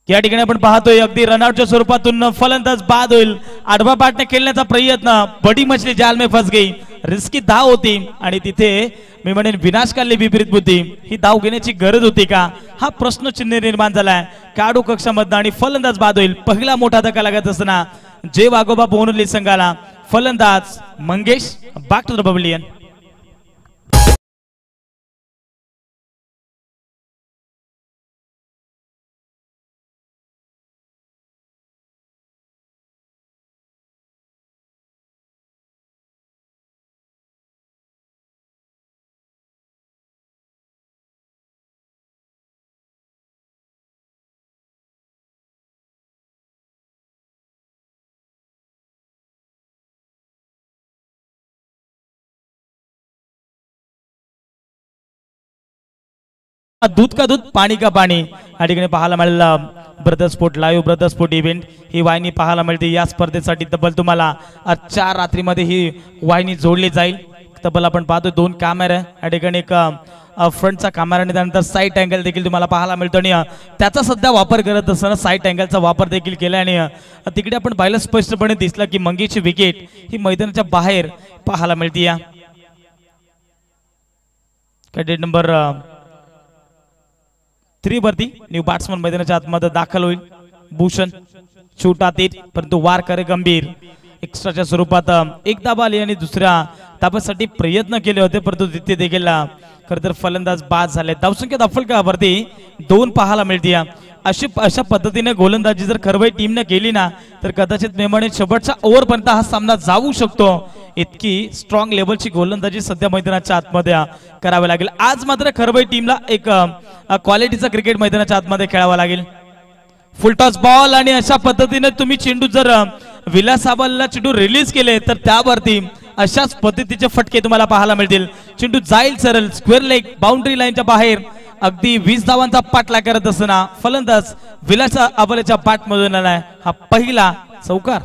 A: या ठिकाणी आपण पाहतोय अगदी रनआउटच्या स्वरूपातून फलंदाज बाद होईल. आडवा पाटने खेळण्याचा प्रयत्न, बडी मछली जाल में फस गई. रिस्की धाव होती आणि तिथे मी म्हणेन विनाशकाली विपरीत बुद्धी. ही धाव घेण्याची गरज होती का हा प्रश्नचिन्ह निर्माण झालाय काडू कक्षामधनं आणि फलंदाज बाद होईल. पहिला मोठा धक्का लागत असताना जे वाघोबा भोनोली संघाला फलंदाज Mangesh back to the pavilion. दूध का दूध पाणी का पाणी या ठिकाणी पाहायला मिळालं. Brother sport live brother sport event ही वाहिनी पाहायला मिळते. या स्पर्धेसाठी तब्बल तुम्हाला 4 रात्रीमध्ये ही वाहिनी जोडली जाईल. तब्बल आपण पाहतो 2 कॅमेरा या ठिकाणी, एक फ्रंटचा कॅमेरा आणि त्यानंतर साईड अँगल देखील तुम्हाला पाहायला मिळतो आणि त्याचा सध्या वापर करत असताना साईड अँगलचा वापर देखील केला आणि तिकडे आपण पाहिलं स्पष्टपणे दिसलं की मंगेशची विकेट ही मैदानाच्या बाहेर पाहायला मिळते. या कैडेट नंबर 3 वरती न्यू बॅट्समन मैदानाच्या आतमध्ये दाखल होईल. भूषण छोटा तीर परंतु वार करे गंभीर. एक्स्ट्राच्या स्वरूपात एक धाब आली आणि दुसऱ्या धाब्यासाठी प्रयत्न केले होते परंतु तिथे देखील खरं तर फलंदाज बाद झाले. धावसंख्या दाफलकावरती 2 पाहायला मिळते. अशा पद्धतीने गोलंदाजी जर खरवई टीमने केली ना तर कदाचित मेहमाने शेवटच्या ओव्हरपर्यंत हा सामना जाऊ शकतो. इतकी स्ट्रॉंग लेवलची गोलंदाजी सध्या मैदानाच्या आतमध्ये करावी लागेल. आज मात्र खरवई टीमला एक क्वालिटीचा क्रिकेट मैदानाच्या आतमध्ये खेळावा लागेल. फुल टॉस बॉल आणि अशा पद्धतीने तुम्ही चेंडू जर विलास हवालेला चेंडू रिलीज केले तर त्यावरती अशाच पद्धतीचे फटके तुम्हाला पाहायला मिळतील. चेंडू जाईल सरळ स्क्वेअर लेग बाउंड्री लाईनच्या बाहेर. अगदी 20 धावांचा पाठलाग करत असताना फलंदाज विलास हवालेच्या बॅट मधून आलाय हा पहिला चौकार.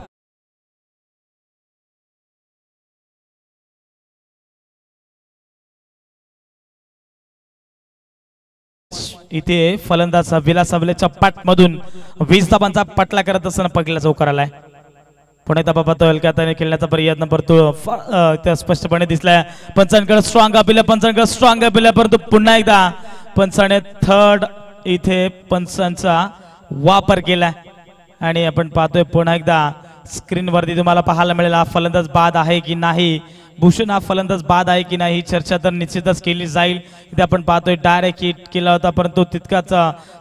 A: इथे फलंदाज विलास हवालेच्या बॅट मधून 20 धावांचा पाठलाग करत असताना पहिला चौकार आलाय. पुणे एकदा पाहतो हलक्याने खेळण्याचा प्रयत्न परंतु स्पष्टपणे दिसलाय. पंचांकडे स्ट्रॉंग अपील, पंचांकडे स्ट्रॉंग अपील परंतु पुन्हा एकदा पंचाने थर्ड इथे पंचांचा वापर केलाय आणि आपण पाहतोय पुन्हा एकदा स्क्रीन वरती तुम्हाला पाहायला मिळेल हा फलंदाज बाद आहे की नाही. भूषण हा फलंदाज बाद आहे की नाही चर्चा तर निश्चितच केली जाईल. इथे आपण पाहतोय डायरेक्ट हिट केला होता परंतु तितकाच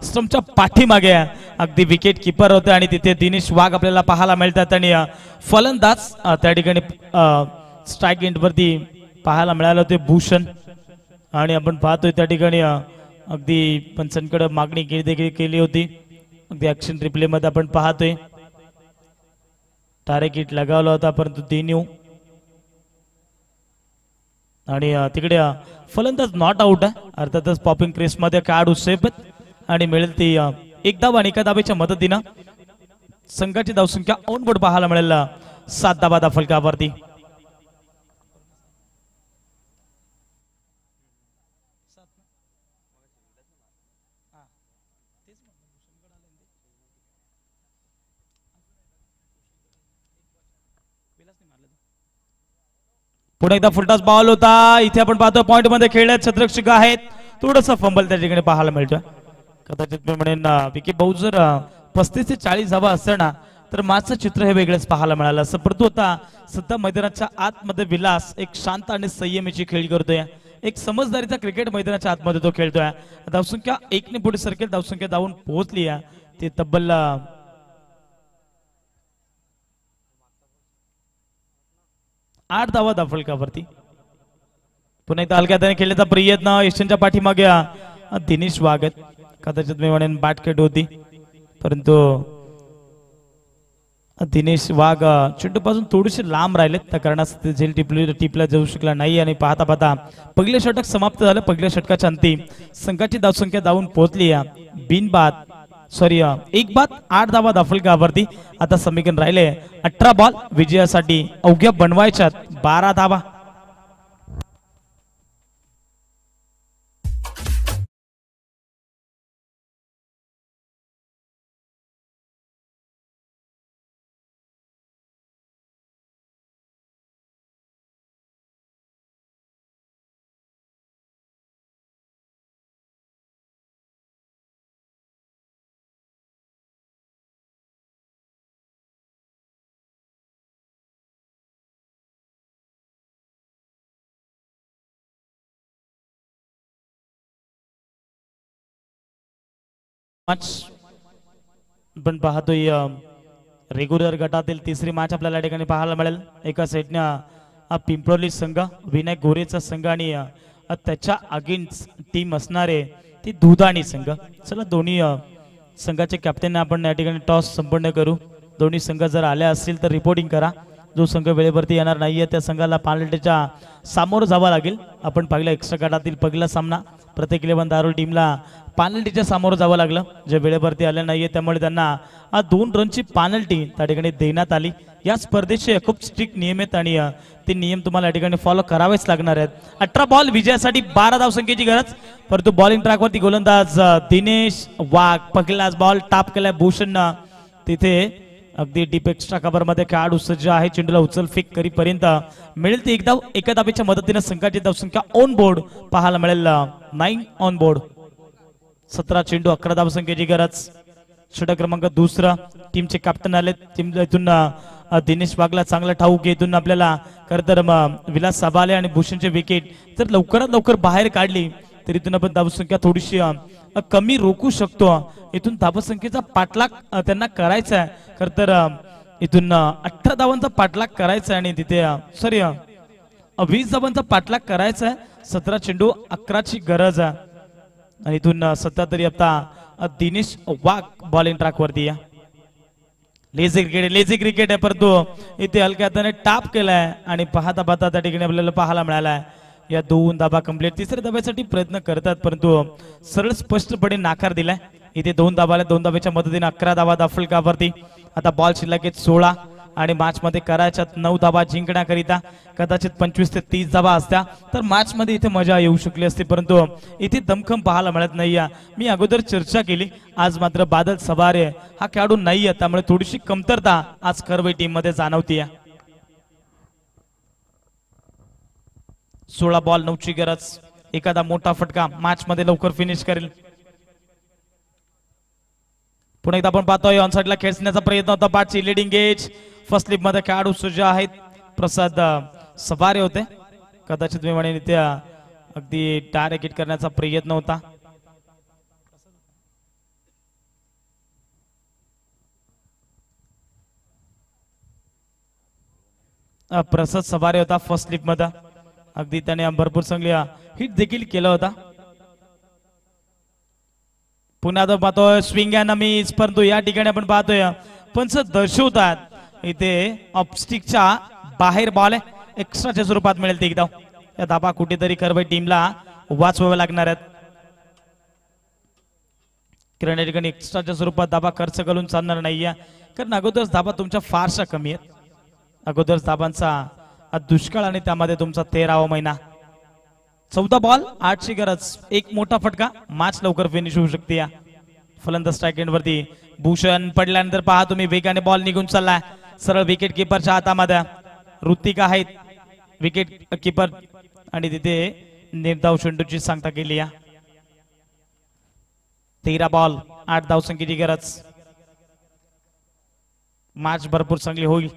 A: स्टंपच्या पाठीमागे अगदी विकेट किपर होते आणि तिथे दिनेश वाघ आपल्याला पाहायला मिळतात आणि फलंदाज त्या ठिकाणी स्ट्राईक एंड वरती पाहायला मिळाले होते भूषण आणि आपण पाहतोय त्या ठिकाणी अगदी पंचांकडे मागणी देखील केली होती. अगदी ऍक्शन रिप्ले मध्ये आपण पाहतोय टार्गेट लगावला होता परंतु दिन्यू आणि तिकडे फलंदाज नॉट आउट आहे. अर्थातच पॉपिंग क्रेस मध्ये खेळाडू सेफ आणि मिळेल ती एक धाव आणि एका धावेच्या मदतीनं संघाची धावसंख्या ऑन बोर्ड पाहायला मिळेल 7 धावा फलकावरती. पुन्हा एकदा फुलटॉस बॉल होता. इथे आपण पाहतो पॉइंट मध्ये खेळण्यात क्षेत्ररक्षक आहेत. थोडस फंबल त्या ठिकाणी पाहायला मिळतोय. कदाचित मी म्हणेन विकेट भाऊ जर 35 ते 40 धावा असतं ना तर माझं चित्र हे वेगळंच पाहायला मिळालं असं. परंतु आता सध्या मैदानाच्या आतमध्ये विलास एक शांत आणि संयमीची खेळ करतोय. एक समजदारीचा क्रिकेट मैदानाच्या आतमध्ये तो खेळतोय. धावसंख्या 1 ने पुढे सरकेल. धावसंख्या धावून पोहोचली आहे ते तब्बल 8 धावा फलकावरती. पुन्हा एकदा हलक्या हाताने खेळण्याचा प्रयत्न यशांच्या पाठीमागे दिनेश वाघ. कदाचित मी म्हणेन बाटकेट होती परंतु दिनेश वाघ चेंडू पासून थोडेसे लांब राहिलेत त्या कारणास्तव झेल टिपला जाऊ शकला नाही आणि पाहता पाहता पहिले षटक समाप्त झालं. पहिल्या षटकाच्या अंती संघाची धावसंख्या धावून पोहोचली बिनबाद एक बाद 8 धावा दाफलकावरती. आता समीकरण राहिले 18 बॉल विजयासाठी अवघ्या बनवायच्यात 12 धावा. पण पाहतोय रेग्युलर गटातील तिसरी मॅच आपल्याला या ठिकाणी पाहायला मिळेल. एका साईडने पिंपरोली संघ विनायक गोरेचा संघ आणि त्याच्या अगेन्स्ट टीम असणारे ती दुधाणी संघ. चला दोन्ही संघाचे कॅप्टन आपण या ठिकाणी टॉस संपन्न करू. दोन्ही संघ जर आले असतील तर रिपोर्टिंग करा. जो संघ वेळेवरती येणार नाहीये त्या संघाला पेनल्टीच्या सामोरं जावं लागेल. आपण पाहिलं एक्स्ट्रा गटातील पहिला सामना प्रत्येक 11 दारुल टीमला पेनल्टीच्या सामोरं जावं लागलं. जे वेळेवरती आले नाहीये त्यामुळे त्यांना 2 रनची पेनल्टी त्या ठिकाणी देण्यात आली. या स्पर्धेचे खूप स्ट्रिक्ट नियम आहेत आणि ते नियम तुम्हाला या ठिकाणी फॉलो करावेच लागणार आहेत. 18 बॉल विजयासाठी 12 धावसंख्येची गरज. परंतु बॉलिंग ट्रॅकवरती गोलंदाज दिनेश वाघ. पहिलाच बॉल टाप केलाय भूषण तिथे अगदी डीप एक्स्ट्रा कव्हर मध्ये खेळाडू सज्ज आहे. चेंडूला उचल फेक करीपर्यंत मिळेल ती एक धाव. एका धावेच्या मदतीने संघाची धावसंख्या ऑन बोर्ड पाहायला मिळेल 9 ऑन बोर्ड. 17 चेंडू 11 धावसंख्येची गरज. षटक क्रमांक दुसरा टीमचे कॅप्टन आले. टीम इथून दिनेश वाघला चांगला ठाऊक इथून आपल्याला खरं तर विलास साबाले आणि भूषणचे विकेट जर लवकरात लवकर बाहेर काढली तर इथून आपण धावसंख्या थोडीशी कमी रोखू शकतो. इथून धावसंख्येचा पाठलाग त्यांना करायचा आहे. खर तर इथून 18 धावांचा पाठलाग करायचा आहे आणि तिथे 20 धावांचा पाठलाग करायचा आहे. 17 चेंडू 11ची गरज आहे आणि इथून सध्या तरी आता दिनेश वाघ बॉलिंग ट्रॅक वरती या. लेझी क्रिकेट आहे परंतु इथे हलक्या हाताने टाप केलाय आणि पाहता पाहता त्या ठिकाणी आपल्याला पाहायला मिळालाय या 2 धाबा कंप्लीट. तिसऱ्या धाब्यासाठी प्रयत्न करतात परंतु सरळ स्पष्टपणे नाकार दिलाय. इथे 2 धाबाला 2 धाब्याच्या मदतीने 11 धावा दाफलकावरती. आता बॉल शिल्लक आहेत 16 आणि मॅच मध्ये करायच्यात 9 धाबा जिंकण्याकरिता. कदाचित 25 ते 30 धाबा असत्या तर मॅच मध्ये इथे मजा येऊ शकली असती परंतु इथे दमखम पाहायला मिळत नाहीये. मी अगोदर चर्चा केली आज मात्र बादल सवारे हा खेळाडू नाहीये त्यामुळे थोडीशी कमतरता आज करवई टीम मध्ये जाणवतीये. 16 बॉल 9ची गरज. एखादा मोठा फटका मॅच मध्ये लवकर फिनिश करेल. पुन्हा एकदा आपण पाहतोय ऑनसाइडला खेचण्याचा प्रयत्न होता. बॅटची लिडिंग एज फर्स्ट स्लिप मध्ये खेळाडू सज्ज आहेत. प्रसाद सवारे होते. कदाचित मी म्हणेन इथे अगदी टार्गेट करण्याचा प्रयत्न होता. प्रसाद सवारे होता फर्स्ट स्लिप मध्ये. अगदी त्याने भरपूर चांगली हिट देखील केला होता. पुन्हा तो पाहतोय स्विंग अँड मिस, परंतु या ठिकाणी आपण पाहतोय पंच दर्शवतात इथे ऑफस्टिकच्या बाहेर बॉल एक्स्ट्राच्या स्वरूपात मिळेल ते एकदा. या धाबा कुठेतरी करवई टीमला वाचवावे लागणार आहेत. कारण या ठिकाणी एक्स्ट्राच्या स्वरूपात धाबा खर्च करून चालणार नाहीये, कारण अगोदरच धाबा तुमच्या फारशा कमी आहेत. अगोदरच धाबांचा दुष्काळ आणि त्यामध्ये तुमचा 13वा महिना. 14 बॉल 8ची गरज, एक मोठा फटका, मॅच लवकर फिनिश होऊ शकते. या फलंदाज स्ट्राईक एंड वरती भूषण पडल्यानंतर पहा तुम्ही वेगाने बॉल निघून चाललाय सरळ विकेट किपरच्या हातामध्ये. ऋतिक आहेत विकेट किपर आणि तिथे निर्धाव चेंडूची सांगता केली. या 13 बॉल 8 धावसंख्येची गरज. मॅच भरपूर चांगली होईल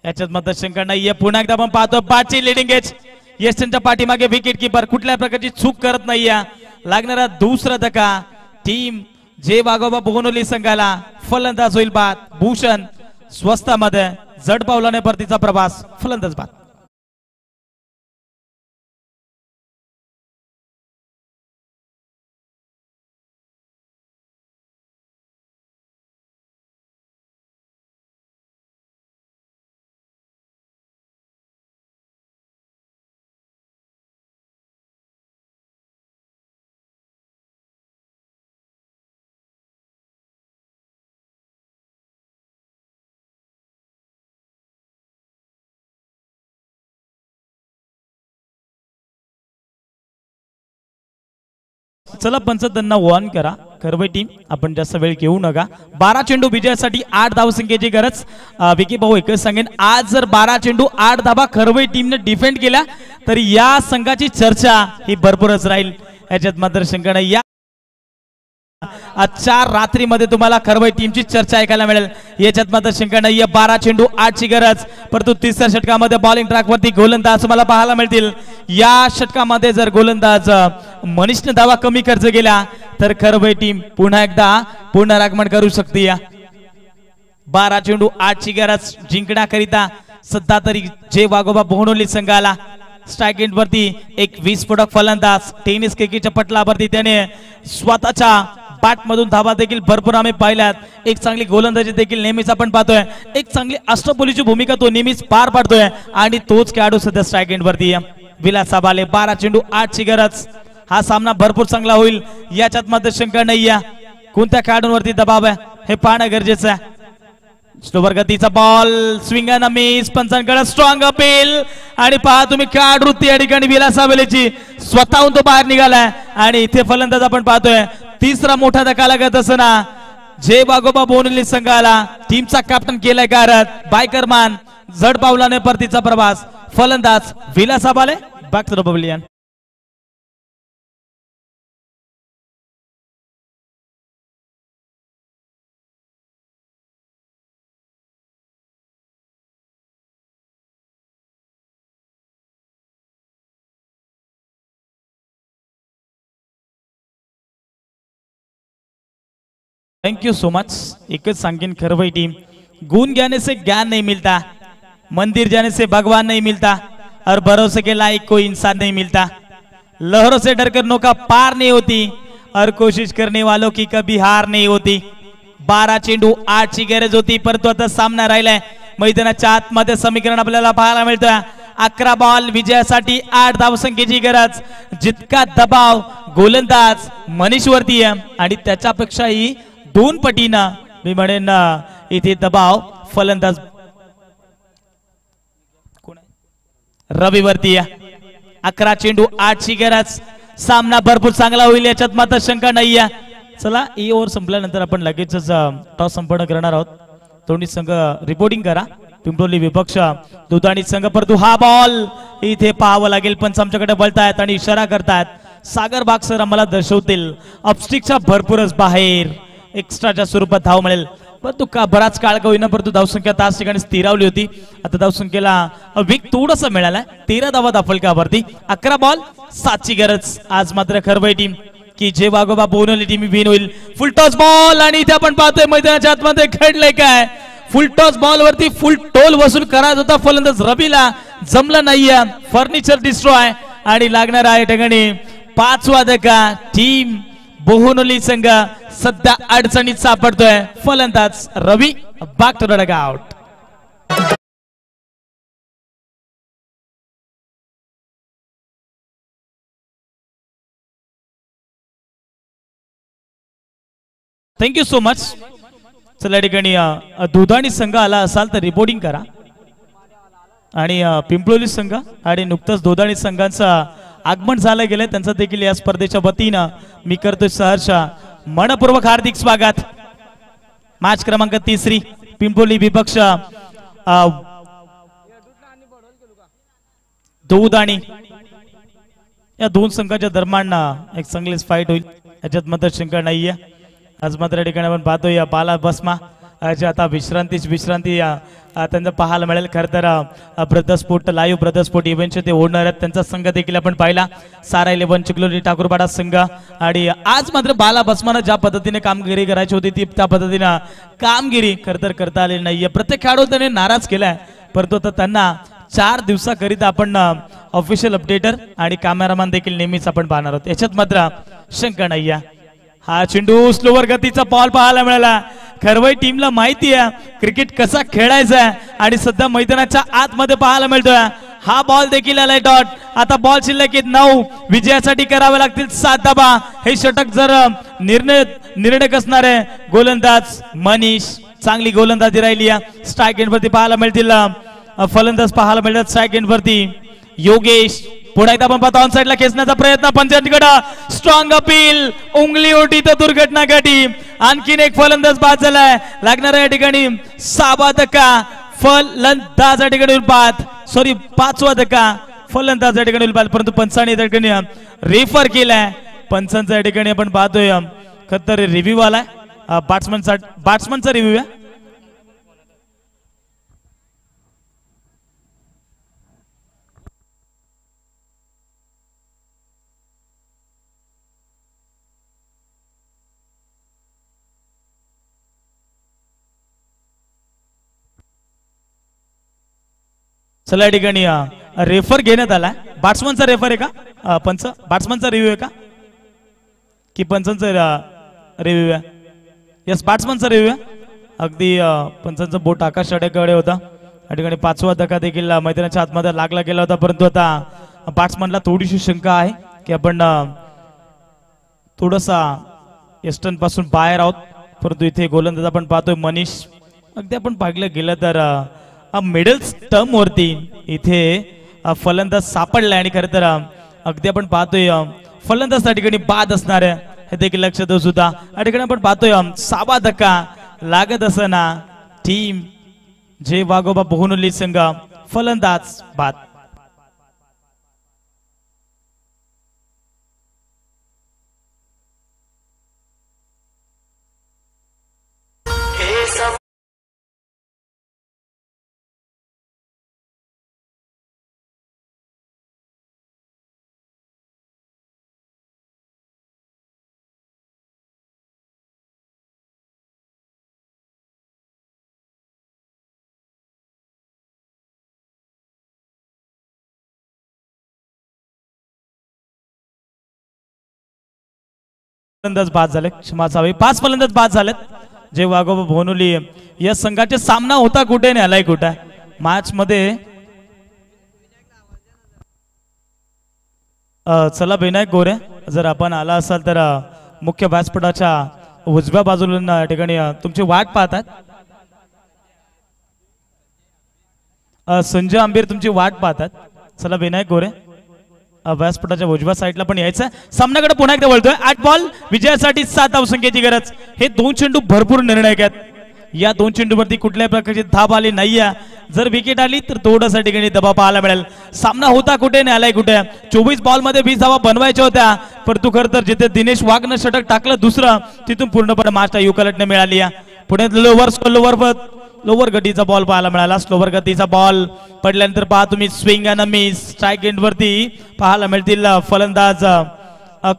A: याच्यात मत शंका नाहीये. पुन्हा एकदा आपण पाहतो पाची लिडिंग एज यशच्या पाठीमागे विकेट किपर कुठल्या प्रकारची चूक करत नाहीये. लागणारा दुसरा धक्का टीम जे वाघोबा बोगनोली संघाला. फलंदाज होईल बाद भूषण स्वस्तामध्ये जड पावलाने परतीचा प्रवास. फलंदाज बाद. चला पंच त्यांना वॉर्न करा करवई टीम आपण जास्त वेळ घेऊ नका. 12 चेंडू विजयासाठी 8 धावसंख्येची गरज. विकी भाऊ एकच सांगेन, आज जर 12 चेंडू 8 धाबा करवई टीमने डिफेंड केल्या तर या संघाची चर्चा ही भरपूरच राहील याच्यात मात्र शंका नाही. या आजच्या रात्रीमध्ये तुम्हाला करवई टीमची चर्चा ऐकायला मिळेल याच्यात मात्र शंका नाही. 12 चेंडू 8ची गरज, परंतु तिसऱ्या षटकामध्ये बॉलिंग ट्रॅक वरती गोलंदाज तुम्हाला पाहायला मिळतील. या षटकामध्ये जर गोलंदाज मनीषने धावा कमी खर्च केला तर करवई टीम पुन्हा एकदा पुनरागमन करू शकते. 12 चेंडू 8ची गरज जिंकण्याकरिता सध्या तरी जे वाघोबा बोगनोली संघाला स्ट्राईक एंड वरती एक विस्फोटक फलंदाज टेनिस क्रिकेटच्या पटलावरती त्याने स्वतःच्या बॅट मधून धावा देखील भरपूर आम्ही पाहिल्यात. एक चांगली गोलंदाजी देखील नेहमीच आपण पाहतोय. एक चांगली अष्टपैलूची भूमिका तो नेहमीच पार पाडतोय आणि तोच खेळाडू सध्या स्ट्राईक एंड वरती. विलास साबाले 12 चेंडू 8ची गरज. हा सामना भरपूर चांगला होईल याच्यात मात्र शंका नाहीये. कोणत्या खेळाडूंवरती दबाव आहे हे पाहणं गरजेचं आहे. स्लोवर गतीचा बॉल स्विंग अँड मिस, पंचांकडे स्ट्रॉंग अपील आणि पहा तुम्ही खेळाडू या ठिकाणी विलास साबलेची स्वतःहून तो बाहेर निघालाय आणि इथे फलंदाज आपण पाहतोय. तिसरा मोठा धक्का लागत असताना जे वाघोबा बोगनोली संघाला टीमचा कॅप्टन केलाय कारत बायकरमान जड पावलाने परतीचा प्रवास. फलंदाज Vilas Sabale back to the pavilion. Thank you so much. एकच सांगेन करवई टीम, गुण ज्ञाने से ज्ञान नहीं मिलता, मंदिर जाने से भगवान नहीं मिलता और भरोसे के लायक कोई इंसान नहीं मिलता. लहरों से डरकर नौका पार नहीं होती और कोशिश करने वालों की कभी हार नहीं होती. 12 चेंडू 8ची गरज होती, परंतु आता सामना राहिलाय मैदानाच्या आतमध्ये. समीकरण आपल्याला पाहायला मिळतोय 11 बॉल विजयासाठी 8 धावसंख्येची गरज. जितका दबाव गोलंदाज मनीष वरती आहे आणि त्याच्यापेक्षाही 2 पटीनं मी म्हणेन इथे दबाव फलंदाज रविवरती. 11 चेंडू 8ची गरज. सामना भरपूर चांगला होईल याच्यात मात्र शंका नाहीये. चला ही ओव्हर संपल्यानंतर आपण लगेचच टॉस संपन्न करणार आहोत. दोन्ही संघ रिपोर्टिंग करा. पिंपरोली विपक्ष दुधाणी संघ. परंतु हा बॉल इथे पाहावं लागेल. पंच आमच्याकडे बोलतायत आणि इशारा करतायत. सागर बागसर आम्हाला दर्शवतील ऑफस्टिकच्या भरपूरच बाहेर एक्स्ट्राच्या स्वरूपात धाव मिळेल. परंतु का बराच काळ का होईना परंतु धावसंख्या त्याच ठिकाणी स्थिरावली होती. आता धावसंख्येला वेग थोडासा मिळालाय. 13 धावा दाफलकावरती. 11 बॉल 7ची गरज. आज मात्र करवई टीम की जे वाघोबा बोगनोली टीम विन होईल. फुल टॉस बॉल आणि इथे आपण पाहतोय मैदानाच्या आतमध्ये घडलंय काय. फुल टॉस बॉल वरती फुल टोल वसूल करायचा होता फलंदाज रवीला, जमलं नाहीये. फर्निचर डिस्ट्रॉय आणि लागणार आहे ठिकाणी 5वा धक्का. टीम बोहुनोली संघ सध्या अडचणीत सापडतोय. फलंदाज Ravi back to the dugout. Thank you so much. चला ठिकाणी दुधाणी संघ आला असाल तर रिपोर्टिंग करा. आणि पिंपळोली संघ आणि नुकतंच दुधाणी संघांचं आगमन झालं गेलं त्यांचं देखील या स्पर्धेच्या वतीनं मी करतोय सहर्ष मनपूर्वक हार्दिक स्वागत. मॅच क्रमांक 3 पिंपळोली विपक्ष दुधाणी या दोन संघांच्या दरम्यान एक चांगलीच फाईट होईल याच्यात मात्र शंका नाहीये. आज मात्र ठिकाणी आपण पाहतो या बाला बसमा जे आता विश्रांती त्यांना पाहायला मिळेल. खरं तर ब्रदरस्पोर्ट लाईव्ह ब्रदरस्पोर्ट इव्हेंटचे ते ओढणार आहेत त्यांचा संघ देखील आपण पाहिला. सारा 11 चिखलोली ठाकूरपाडा संघ. आणि आज मात्र बाला बसमानं ज्या पद्धतीने कामगिरी करायची होती ती त्या पद्धतीनं कामगिरी खरं तर करता आलेली नाहीये. प्रत्येक खेळाडू त्याने नाराज केलाय परंतु आता त्यांना 4 दिवसाकरिता आपण ऑफिशियल अपडेटर आणि कॅमेरामॅन देखील नेहमीच आपण पाहणार आहोत याच्यात मात्र शंका नाहीये. हा चेंडू स्लोवर गतीचा बॉल पाहायला मिळाला. खरवई टीमला माहिती आहे क्रिकेट कसा खेळायचा आहे आणि सध्या मैदानाच्या आतमध्ये पाहायला मिळतोय. हा बॉल देखील आलाय डॉट. आता बॉल शिल्लक 9 विजयासाठी करावे लागतील 7 धावा. हे षटक जर निर्णय असणार आहे. गोलंदाज मनीष चांगली गोलंदाजी राहिली आहे. स्ट्राईक एंड वरती पाहायला मिळतील फलंदाज पाहायला मिळतात. स्ट्राईक एंड वरती योगेश. पुन्हा एकदा आपण पाहतो ऑन साइडला खेचण्याचा प्रयत्न पंचायतीकडे स्ट्रॉंग अपील उंगली ओटी तर दुर्घटना घटी. आणखीन एक फलंदाज बाद झालाय. लागणार या ठिकाणी 6वा धक्का फलंदाज या ठिकाणी उलपात 5वा धक्का फलंदाज या ठिकाणी उलपात. परंतु पंचाने या ठिकाणी रेफर केलाय. पंचांचा या ठिकाणी आपण पाहतोय खतर रिव्ह्यू आलाय. बॅट्समनचा रिव्ह्यू आहे. चला या ठिकाणी रेफर घेण्यात आला. बॅट्समनचा रेफर आहे का पंच? बॅट्समनचा रिव्ह्यू आहे का की पंचांचा रिव्ह्यू आहे? यस बॅट्समनचा रिव्ह्यू आहे. अगदी पंचांचा बोट आकाश अड्याकडे होता. या ठिकाणी 5वा धक्का देखील मैदानाच्या आतमध्ये लागला गेला होता. परंतु आता बॅट्समनला थोडीशी शंका आहे की आपण थोडासा एस्टर्न पासून बाहेर आहोत. परंतु इथे गोलंदाज आपण पाहतोय मनीष. अगदी आपण पाहिलं गेलं तर मिडल स्टंप वरती इथे फलंदाज सापडलाय आणि खरं तर अगदी आपण पाहतोय फलंदाज त्या ठिकाणी बाद असणार आहे हे देखील लक्षात देऊ सुद्धा. या ठिकाणी आपण पाहतोय 6वा धक्का लागत असताना टीम जे वाघोबा बोहुनोली संघ फलंदाज बाद. फलंदाज बाद झाले. क्षमा असावी. 5 फलंदाज बाद झालेत. जे वाघोबा बोहुनोली या संघाचे सामना होता कुठे आणि आलाय कुठे मॅच मध्ये. चला विनायक गोरे जर आपण आला असाल तर मुख्य व्यासपीठाच्या उजव्या बाजूला या ठिकाणी तुमची वाट पाहतात. संजय आंबीर तुमची वाट पाहतात. चला विनायक गोरे व्यासपीठाच्या उजव्या साईडला पण यायचं. सामन्याकडे पुन्हा एकदा वळतोय. 8 बॉल विजयासाठी 7 धावसंख्येची गरज. हे 2 चेंडू भरपूर निर्णायक आहेत. या 2 चेंडूवरती कुठल्याही प्रकारची धाब आली नाहीये. जर विकेट आली तर थोडासा ठिकाणी दबाव पाहायला मिळेल. सामना होता कुठे आणि आलाय कुठे. 24 बॉल मध्ये 20 धावा बनवायच्या होत्या. परंतु खरं तर जिथे दिनेश वाघनं षटक टाकलं दुसरं तिथून पूर्णपणे मॅचला युकलटने मिळाली. पुढे लोवर गतीचा बॉल पाहायला मिळाला. स्लोवर गतीचा बॉल पडल्यानंतर पहा तुम्ही swing and miss. Strike end वरती पाहायला मिळतील फलंदाज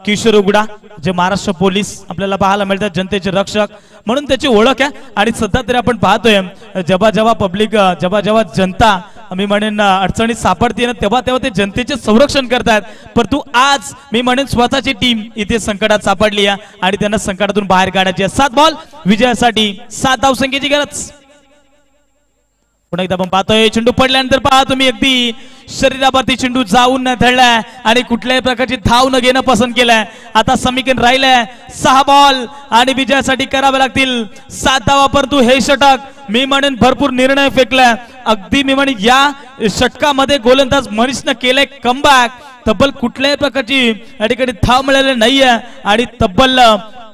A: किशोर उगडा जे महाराष्ट्र पोलीस आपल्याला पाहायला मिळतात जनतेचे रक्षक म्हणून त्याची ओळख आहे. आणि सध्या तरी आपण पाहतोय जेव्हा जेव्हा जनता मी म्हणेन अडचणीत सापडते ना तेव्हा ते जनतेचे संरक्षण करतात, परंतु आज मी म्हणेन स्वतःची टीम इथे संकटात सापडली आहे आणि त्यांना संकटातून बाहेर काढायची आहे. 7 बॉल विजयासाठी 7 धावसंख्येची गरज. पुन्हा एकदा आपण पाहतोय चेंडू पडल्यानंतर पहा तुम्ही अगदी शरीरावरती चेंडू जाऊन न धडलाय आणि कुठल्याही प्रकारची धाव न घेणं पसंत केलंय. आता समीकरण राहिलंय 6 बॉल आणि विजयासाठी करावे लागतील 7 धावा, परंतु हे षटक मी म्हणेन भरपूर निर्णय फेकलाय. अगदी मी म्हणेन या षटकामध्ये गोलंदाज मनीषनं केलंय कमबॅक. तब्बल कुठल्याही प्रकारची या ठिकाणी धाव मिळाली नाहीये आणि तब्बल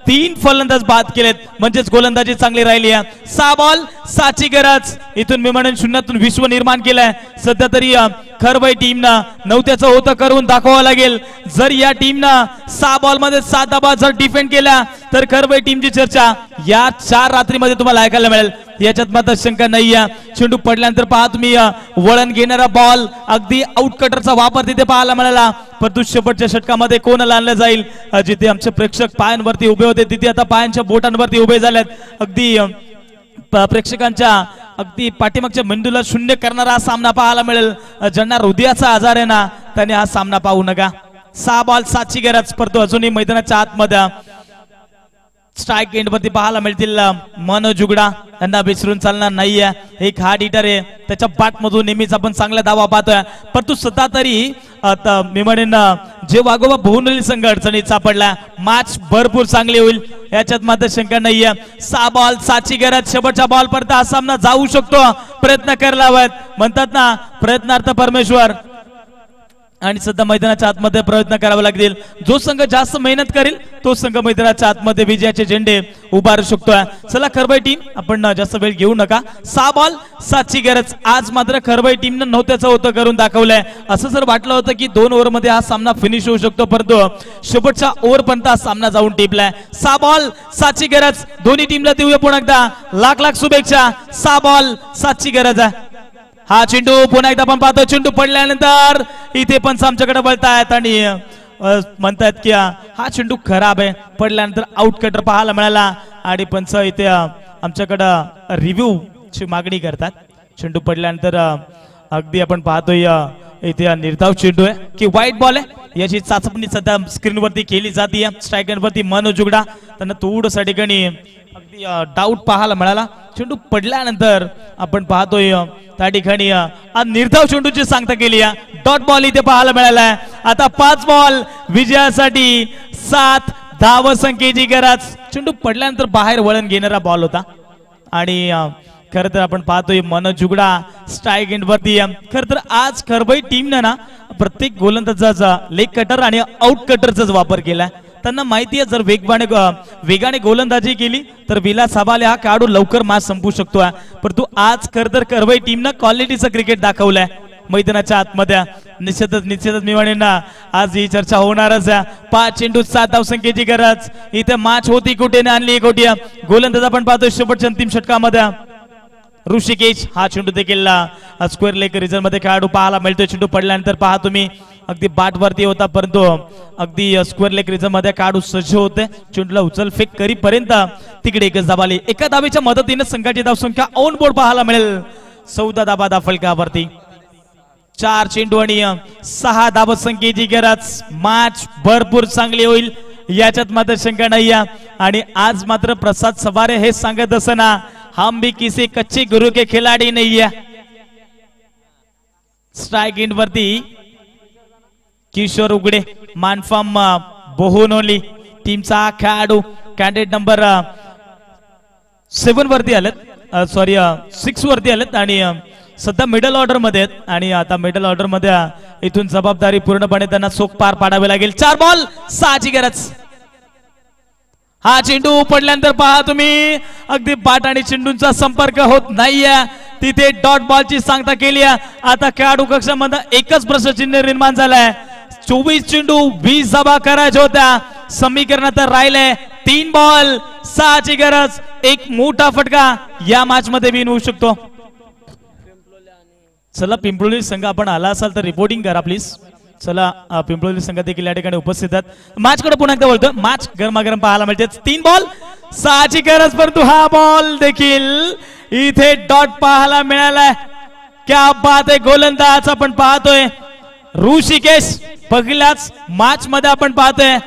A: 3 फलंदाज बाद केलेत, म्हणजेच गोलंदाजी चांगली राहिली आहे. 6 बॉल 6 ची गरज. इथून मी म्हणेन शून्यातून विश्व निर्माण केलंय. सध्या तरी खरबाई टीमनं नवत्याचं होतं करून दाखवावं लागेल. जर या टीमनं 6 बॉल मध्ये 7 धावा जर डिफेंड केल्या तर खरबाई टीमची चर्चा या 4 रात्रीमध्ये तुम्हाला ऐकायला मिळेल, याच्यात मात्र शंका नाहीये. चेंडू पडल्यानंतर पहा तुम्ही वळण घेणारा बॉल अगदी आउट कटरचा वापर तिथे पाहायला मिळाला, परंतु शेवटच्या षटकामध्ये कोणाला आणलं जाईल. जिथे आमचे प्रेक्षक पायांवरती उभे होते तिथे आता पायांच्या बोटांवरती उभे झालेत. अगदी प्रेक्षकांच्या अगदी पाठीमागच्या मेंदूला शून्य करणारा हा सामना पाहायला मिळेल. ज्यांना हृदयाचा आजार आहे ना त्यांनी हा सामना पाहू नका. 6 बॉल 7 ची गरज, परंतु अजूनही मैदानाच्या आतमध्ये स्ट्राइक एंड वरती पाहायला मिळतील मनोज जुगडा. त्यांना विसरून चालणार नाहीये. एक हार्ड हिटर आहे, त्याच्या बॅट मधून नेहमीच आपण चांगला धावा पाहतोय, परंतु सध्या तरी आता मी म्हणेन जे वाघोबा भुवनली संघ अडचणीत सापडला. मॅच भरपूर चांगली होईल याच्यात मात्र शंका नाहीये. 6 बॉल 7 ची गरज. शेवटच्या बॉल पर्यंत हा सामना जाऊ शकतो, प्रयत्न करायला हवेत. म्हणतात ना प्रयत्नार्थ परमेश्वर, आणि सध्या मैदानाच्या आतमध्ये प्रयत्न करावे लागतील. जो संघ जास्त मेहनत करेल तो संघ मैदानाच्या आतमध्ये विजयाचे झेंडे उभारू शकतोय. चला खरबाई टीम आपण जास्त वेळ घेऊ नका. 6 बॉल 7 ची गरज. आज मात्र खरबाई टीमनं नव्हत्याचं होतं करून दाखवलंय. असं जर वाटलं होतं की 2 ओव्हर मध्ये हा सामना फिनिश होऊ शकतो, परंतु शेवटच्या ओव्हर पर्यंत हा सामना जाऊन टिपलाय. 6 बॉल 7 ची गरज. दोन्ही टीमला देऊया पुन्हा एकदा लाख शुभेच्छा. 6 बॉल 7 ची गरज आहे. हा चेंडू पुन्हा एकदा आपण पाहतो. चेंडू पडल्यानंतर इथे पण आमच्याकडे बळतायत आणि म्हणतात की हा चेंडू खराब आहे. पडल्यानंतर आउट कटर पाहायला मिळाला आणि पंच इथे आमच्याकडे रिव्ह्यू ची मागणी करतात. चेंडू पडल्यानंतर अगदी आपण पाहतोय इथे निर्धाव चेंडू आहे की व्हाईट बॉल आहे याची चाचपणी सध्या स्क्रीनवरती केली जाते. स्ट्रायकर वरती मनोज जुगडा त्यांना थोडंसं ठिकाणी अगदी डाऊट पाहायला मिळाला. चेंडू पडल्यानंतर आपण पाहतोय त्या ठिकाणी निर्धाव चेंडूची सांगता केली आहे. डॉट बॉल इथे पाहायला मिळालाय. आता 5 बॉल विजयासाठी 7 धावसंख्येची गरज. चेंडू पडल्यानंतर बाहेर वळण घेणारा बॉल होता आणि खर तर आपण पाहतोय मनोज जुगडा स्ट्राइक एंड वरती. खर तर आज खरबाई टीमने ना प्रत्येक गोलंदाजाचा लेग कटर आणि आउट कटरचाच वापर केलाय. त्यांना माहिती आहे जर वेगाने गोलंदाजी केली तर विलास हबाले हा खेळाडू लवकर मॅच संपू शकतो. परंतु आज खर तर खरबाई टीमनं क्वालिटीचं क्रिकेट दाखवलंय मैदानाच्या आतमध्ये. निश्चितच मी म्हणेन ना आज ही चर्चा होणारच आहे. 5 चेंडू 7 धावसंख्येची गरज. इथे मॅच होती कुठे आणली कोटी. गोलंदाज आपण पाहतोय शेवटच्या अंतिम षटकामध्ये ऋषिकेश. हा चेंडू देखील स्क्वेअर लेग रिझन मध्ये खेळाडू पाहायला मिळतोय. चेंडू पडल्यानंतर पहा तुम्ही अगदी बाट वरती होता, परंतु अगदी स्क्वेअर लेग रिझन मध्ये खेळाडू सज्ज होते. चेंडूला उचल फेक करीपर्यंत तिकडे एकच धाव आली. एका धावेच्या मदतीने संघाची धावसंख्या ऑन बोर्ड पाहायला मिळेल 14 धावा फलकावरती. 4 चेंडू आणि 6 धावसंख्येची गरज. मॅच भरपूर चांगली होईल याच्यात मात्र शंका नाही. आणि आज मात्र प्रसाद सवारे हे सांगत असताना हम भी किसी कच्चे गुरु के खिलाड़ी नहीं है. स्ट्राइक एंड वरती किशोर उगडे मानफाम बोहोनोली टीमचा खेळाडू कॅन्डिडेट नंबर 7 वरती आलेत, सॉरी 6 वरती आलेत आणि सध्या मिडल ऑर्डर मध्ये आहेत. आणि आता मिडल ऑर्डर मध्ये इथून जबाबदारी पूर्णपणे त्यांना चोख पार पाडावी लागेल. 4 बॉल 6 ची गरज. हा चेंडू पडल्यानंतर पहा तुम्ही अगदी बाट आणि चेंडूंचा संपर्क होत नाहीये. तिथे डॉट बॉलची सांगता केली आहे. आता खेळाडू कक्षामध्ये एकच प्रश्नचिन्ह निर्माण झालाय. 24 चेंडू 20 धावा करायच्या होत्या. समीकरणात राहिले 3 बॉल 6 ची गरज. एक मोठा फटका या मॅच मध्ये विन होऊ शकतो. चला पिंपळी संघ आपण आला असाल तर रिपोर्टिंग करा प्लीज. चला पिंपळी संघ देखील या ठिकाणी उपस्थित आहेत. मॅच कडे पुन्हा एकदा बोलतोय. मॅच गरमागरम पाहायला मिळते. 3 बॉल 6 ची गरज, परंतु हा बॉल देखील इथे डॉट पाहायला मिळालाय. क्या बात आहे. गोलंदाज आपण पाहतोय ऋषिकेश. पहिल्याच मॅच मध्ये आपण पाहतोय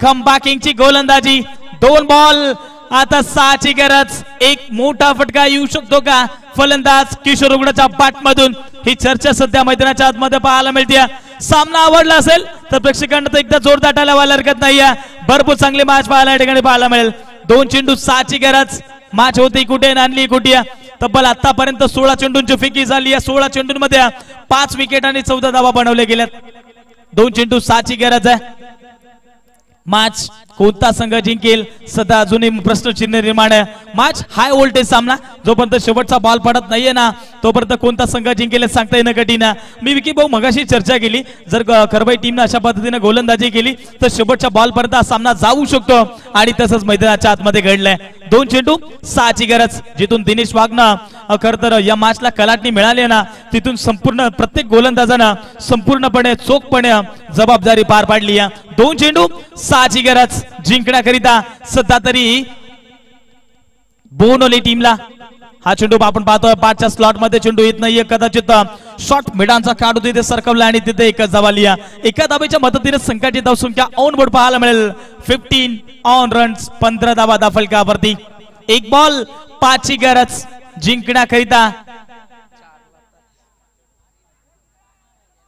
A: कमबॅकिंगची गोलंदाजी. 2 बॉल आता 6ची गरज. एक मोठा फटका येऊ शकतो का फलंदाज किशोर उगडाच्या बॅट मधून. ही चर्चा सध्या मैदानाच्या आतमध्ये पाहायला मिळते. सामना आवडला असेल तर प्रेक्षकांना तर एकदा जोरदार टाळ्या वाजायला हरकत नाहीये. भरपूर चांगली मॅच पाहायला या ठिकाणी पाहायला मिळेल. 2 चेंडू 6ची गरज. मॅच होती कुठे आणली कुठे. तब्बल आतापर्यंत 16 चेंडूंची फेकी झाली. या 16 चेंडूंमध्ये 5 विकेट आणि 14 धावा बनवले गेल्यात. 2 चेंडू 6ची गरज आहे. मॅच कोणता संघ जिंकेल सध्या अजूनही प्रश्नचिन्ह निर्माण आहे. मॅच हाय व्होल्टेज सामना. जोपर्यंत शेवटचा बॉल पडत नाहीये ना तोपर्यंत कोणता संघ जिंकेल सांगता येणं कठीण आहे. मी विकी भाऊ मगाशी चर्चा केली जर करवाई टीमने अशा पद्धतीने गोलंदाजी केली तर शेवटच्या बॉल पर्यंत हा सामना जाऊ शकतो आणि तसंच मैदानाच्या आतमध्ये घडलंय. 2 चेंडू 6ची गरज. जिथून दिनेश वाघनं खरं तर या मॅचला कलाटणी मिळाली ना तिथून संपूर्ण प्रत्येक गोलंदाजानं संपूर्णपणे चोखपणे जबाबदारी पार पाडली. 2 चेंडू 6ची गरज जिंकण्याकरिता सध्या तरी बोनोली टीमला. हा चेंडू आपण पाहतोय 5च्या स्लॉट मध्ये चेंडू येत नाहीये. कदाचित शॉर्ट मिडांचा काढू तिथे सरकवला आणि तिथे एकच धावा आली. एका धावेच्या मदतीने संघाची धावसंख्या ऑन बोर्ड पाहायला मिळेल 15 ऑन रन्स. 15 धावा धाफलकावरती. 1 बॉल 5ची गरज जिंकण्याकरिता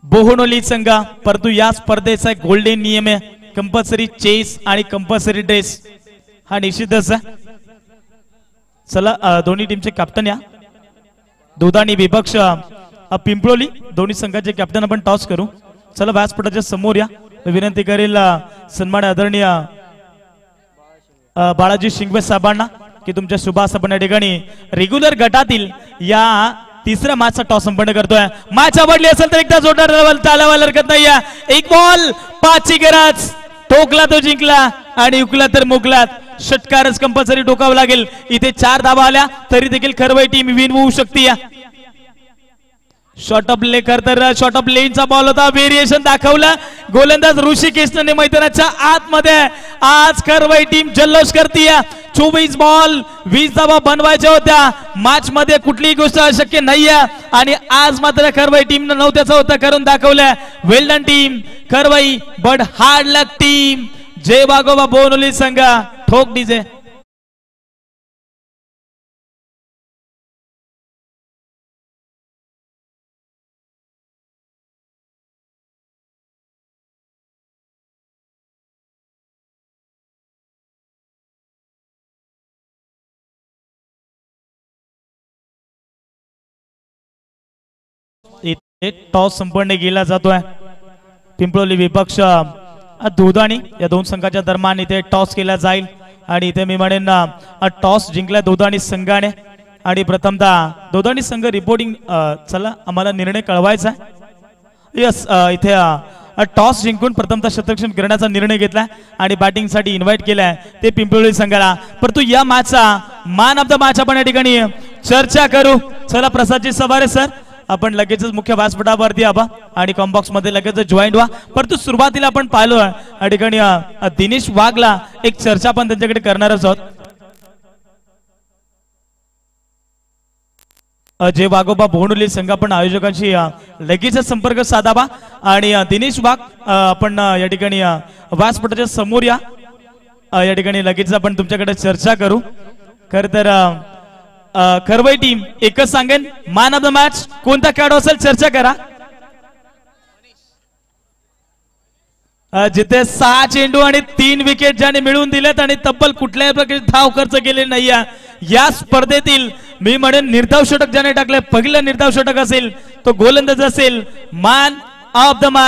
A: बोहनोली संघ. परंतु या स्पर्धेचा गोल्डन नियम आहे कंपल्सरी चेस आणि कंपल्सरी ड्रेस हा निश्चितच आहे. चला दोन्ही टीमचे कॅप्टन या दुधाणी विपक्ष पिंपळोली दोन्ही संघाचे कॅप्टन आपण टॉस करू. चला व्यासपीठाच्या समोर या. विनंती करेल सन्मान्य आदरणीय बाळाजी शिंगवे साहेबांना की तुमच्या शुभास आपण या ठिकाणी रेग्युलर गटातील या 3ऱ्या मॅचचा टॉस संपन्न करतोय. मॅच आवडली असेल तर एकदा जोरदार टाळ्या वाजायला हरकत नाहीये. 1 बॉल 5ची गरज. ठोकला तो जिंकला आणि उकला तर मुकलात. षटकारच कंपल्सरी ठोकावं लागेल. इथे 4 धावा आल्या तरी देखील खरवई टीम विन होऊ शकते. शॉर्ट ऑफ ले तर शॉर्ट ऑफ लेनचा बॉल होता. व्हेरिएशन दाखवलं गोलंदाज ऋषिकेशने मैदानाच्या आतमध्ये. आज खरवई टीम जल्लोष करते. 24 बॉल 20 धावा बनवायच्या होत्या. मॅच मध्ये कुठलीही गोष्ट अशक्य नाहीये आणि आज मात्र खरवई टीम नव्हत्याचं होतं करून दाखवलं. Well done team Kharvai but hard luck team. Jai Waghoba Bonoli संघ. ठोक डीजे. टॉस संपन्न केला जातोय. पिंपळोली विपक्ष दुधाणी या 2 संघाच्या दरम्यान इथे टॉस केला जाईल आणि इथे मी म्हणेन टॉस जिंकला दुधाणी संघाने आणि प्रथमतः दुधाणी संघ रिपोर्टिंग. चला आम्हाला निर्णय कळवायचा आहे. यस इथे टॉस जिंकून प्रथमतः शतरक्षण करण्याचा निर्णय घेतलाय आणि बॅटिंग साठी इन्व्हाइट केलाय ते पिंपळोली संघाला. परंतु या मॅचचा मॅन ऑफ द मॅच आपण या ठिकाणी चर्चा करू. चला प्रसादजी सवारे सर आपण लगेचच मुख्य व्यासपीठावरती आबा आणि कॉम्बॉक्स मध्ये लगेच जॉईंट व्हा. परंतु सुरुवातीला आपण पाहिलो या ठिकाणी दिनेश वाघला एक चर्चा पण त्यांच्याकडे करणारच आहोत. जय वाघोबा बोहनोली संघ आपण आयोजकांशी लगेचच संपर्क साधावा आणि दिनेश वाघ आपण या ठिकाणी व्यासपीठाच्या समोर या. या ठिकाणी लगेच आपण तुमच्याकडे चर्चा करू. खर तर खरवई टीम एकच सांगेन मॅन ऑफ द मॅच कोणता खेळाडू असेल चर्चा करा. जिथे 6 चेंडू आणि 3 विकेट ज्याने मिळवून दिलेत आणि तब्बल कुठल्याही प्रकारे धाव खर्च केले नाही या स्पर्धेतील मी म्हणेन निर्धाव षटक ज्याने टाकले पहिलं निर्धाव षटक असेल तो गोलंदाज असेल मॅन ऑफ द मॅच.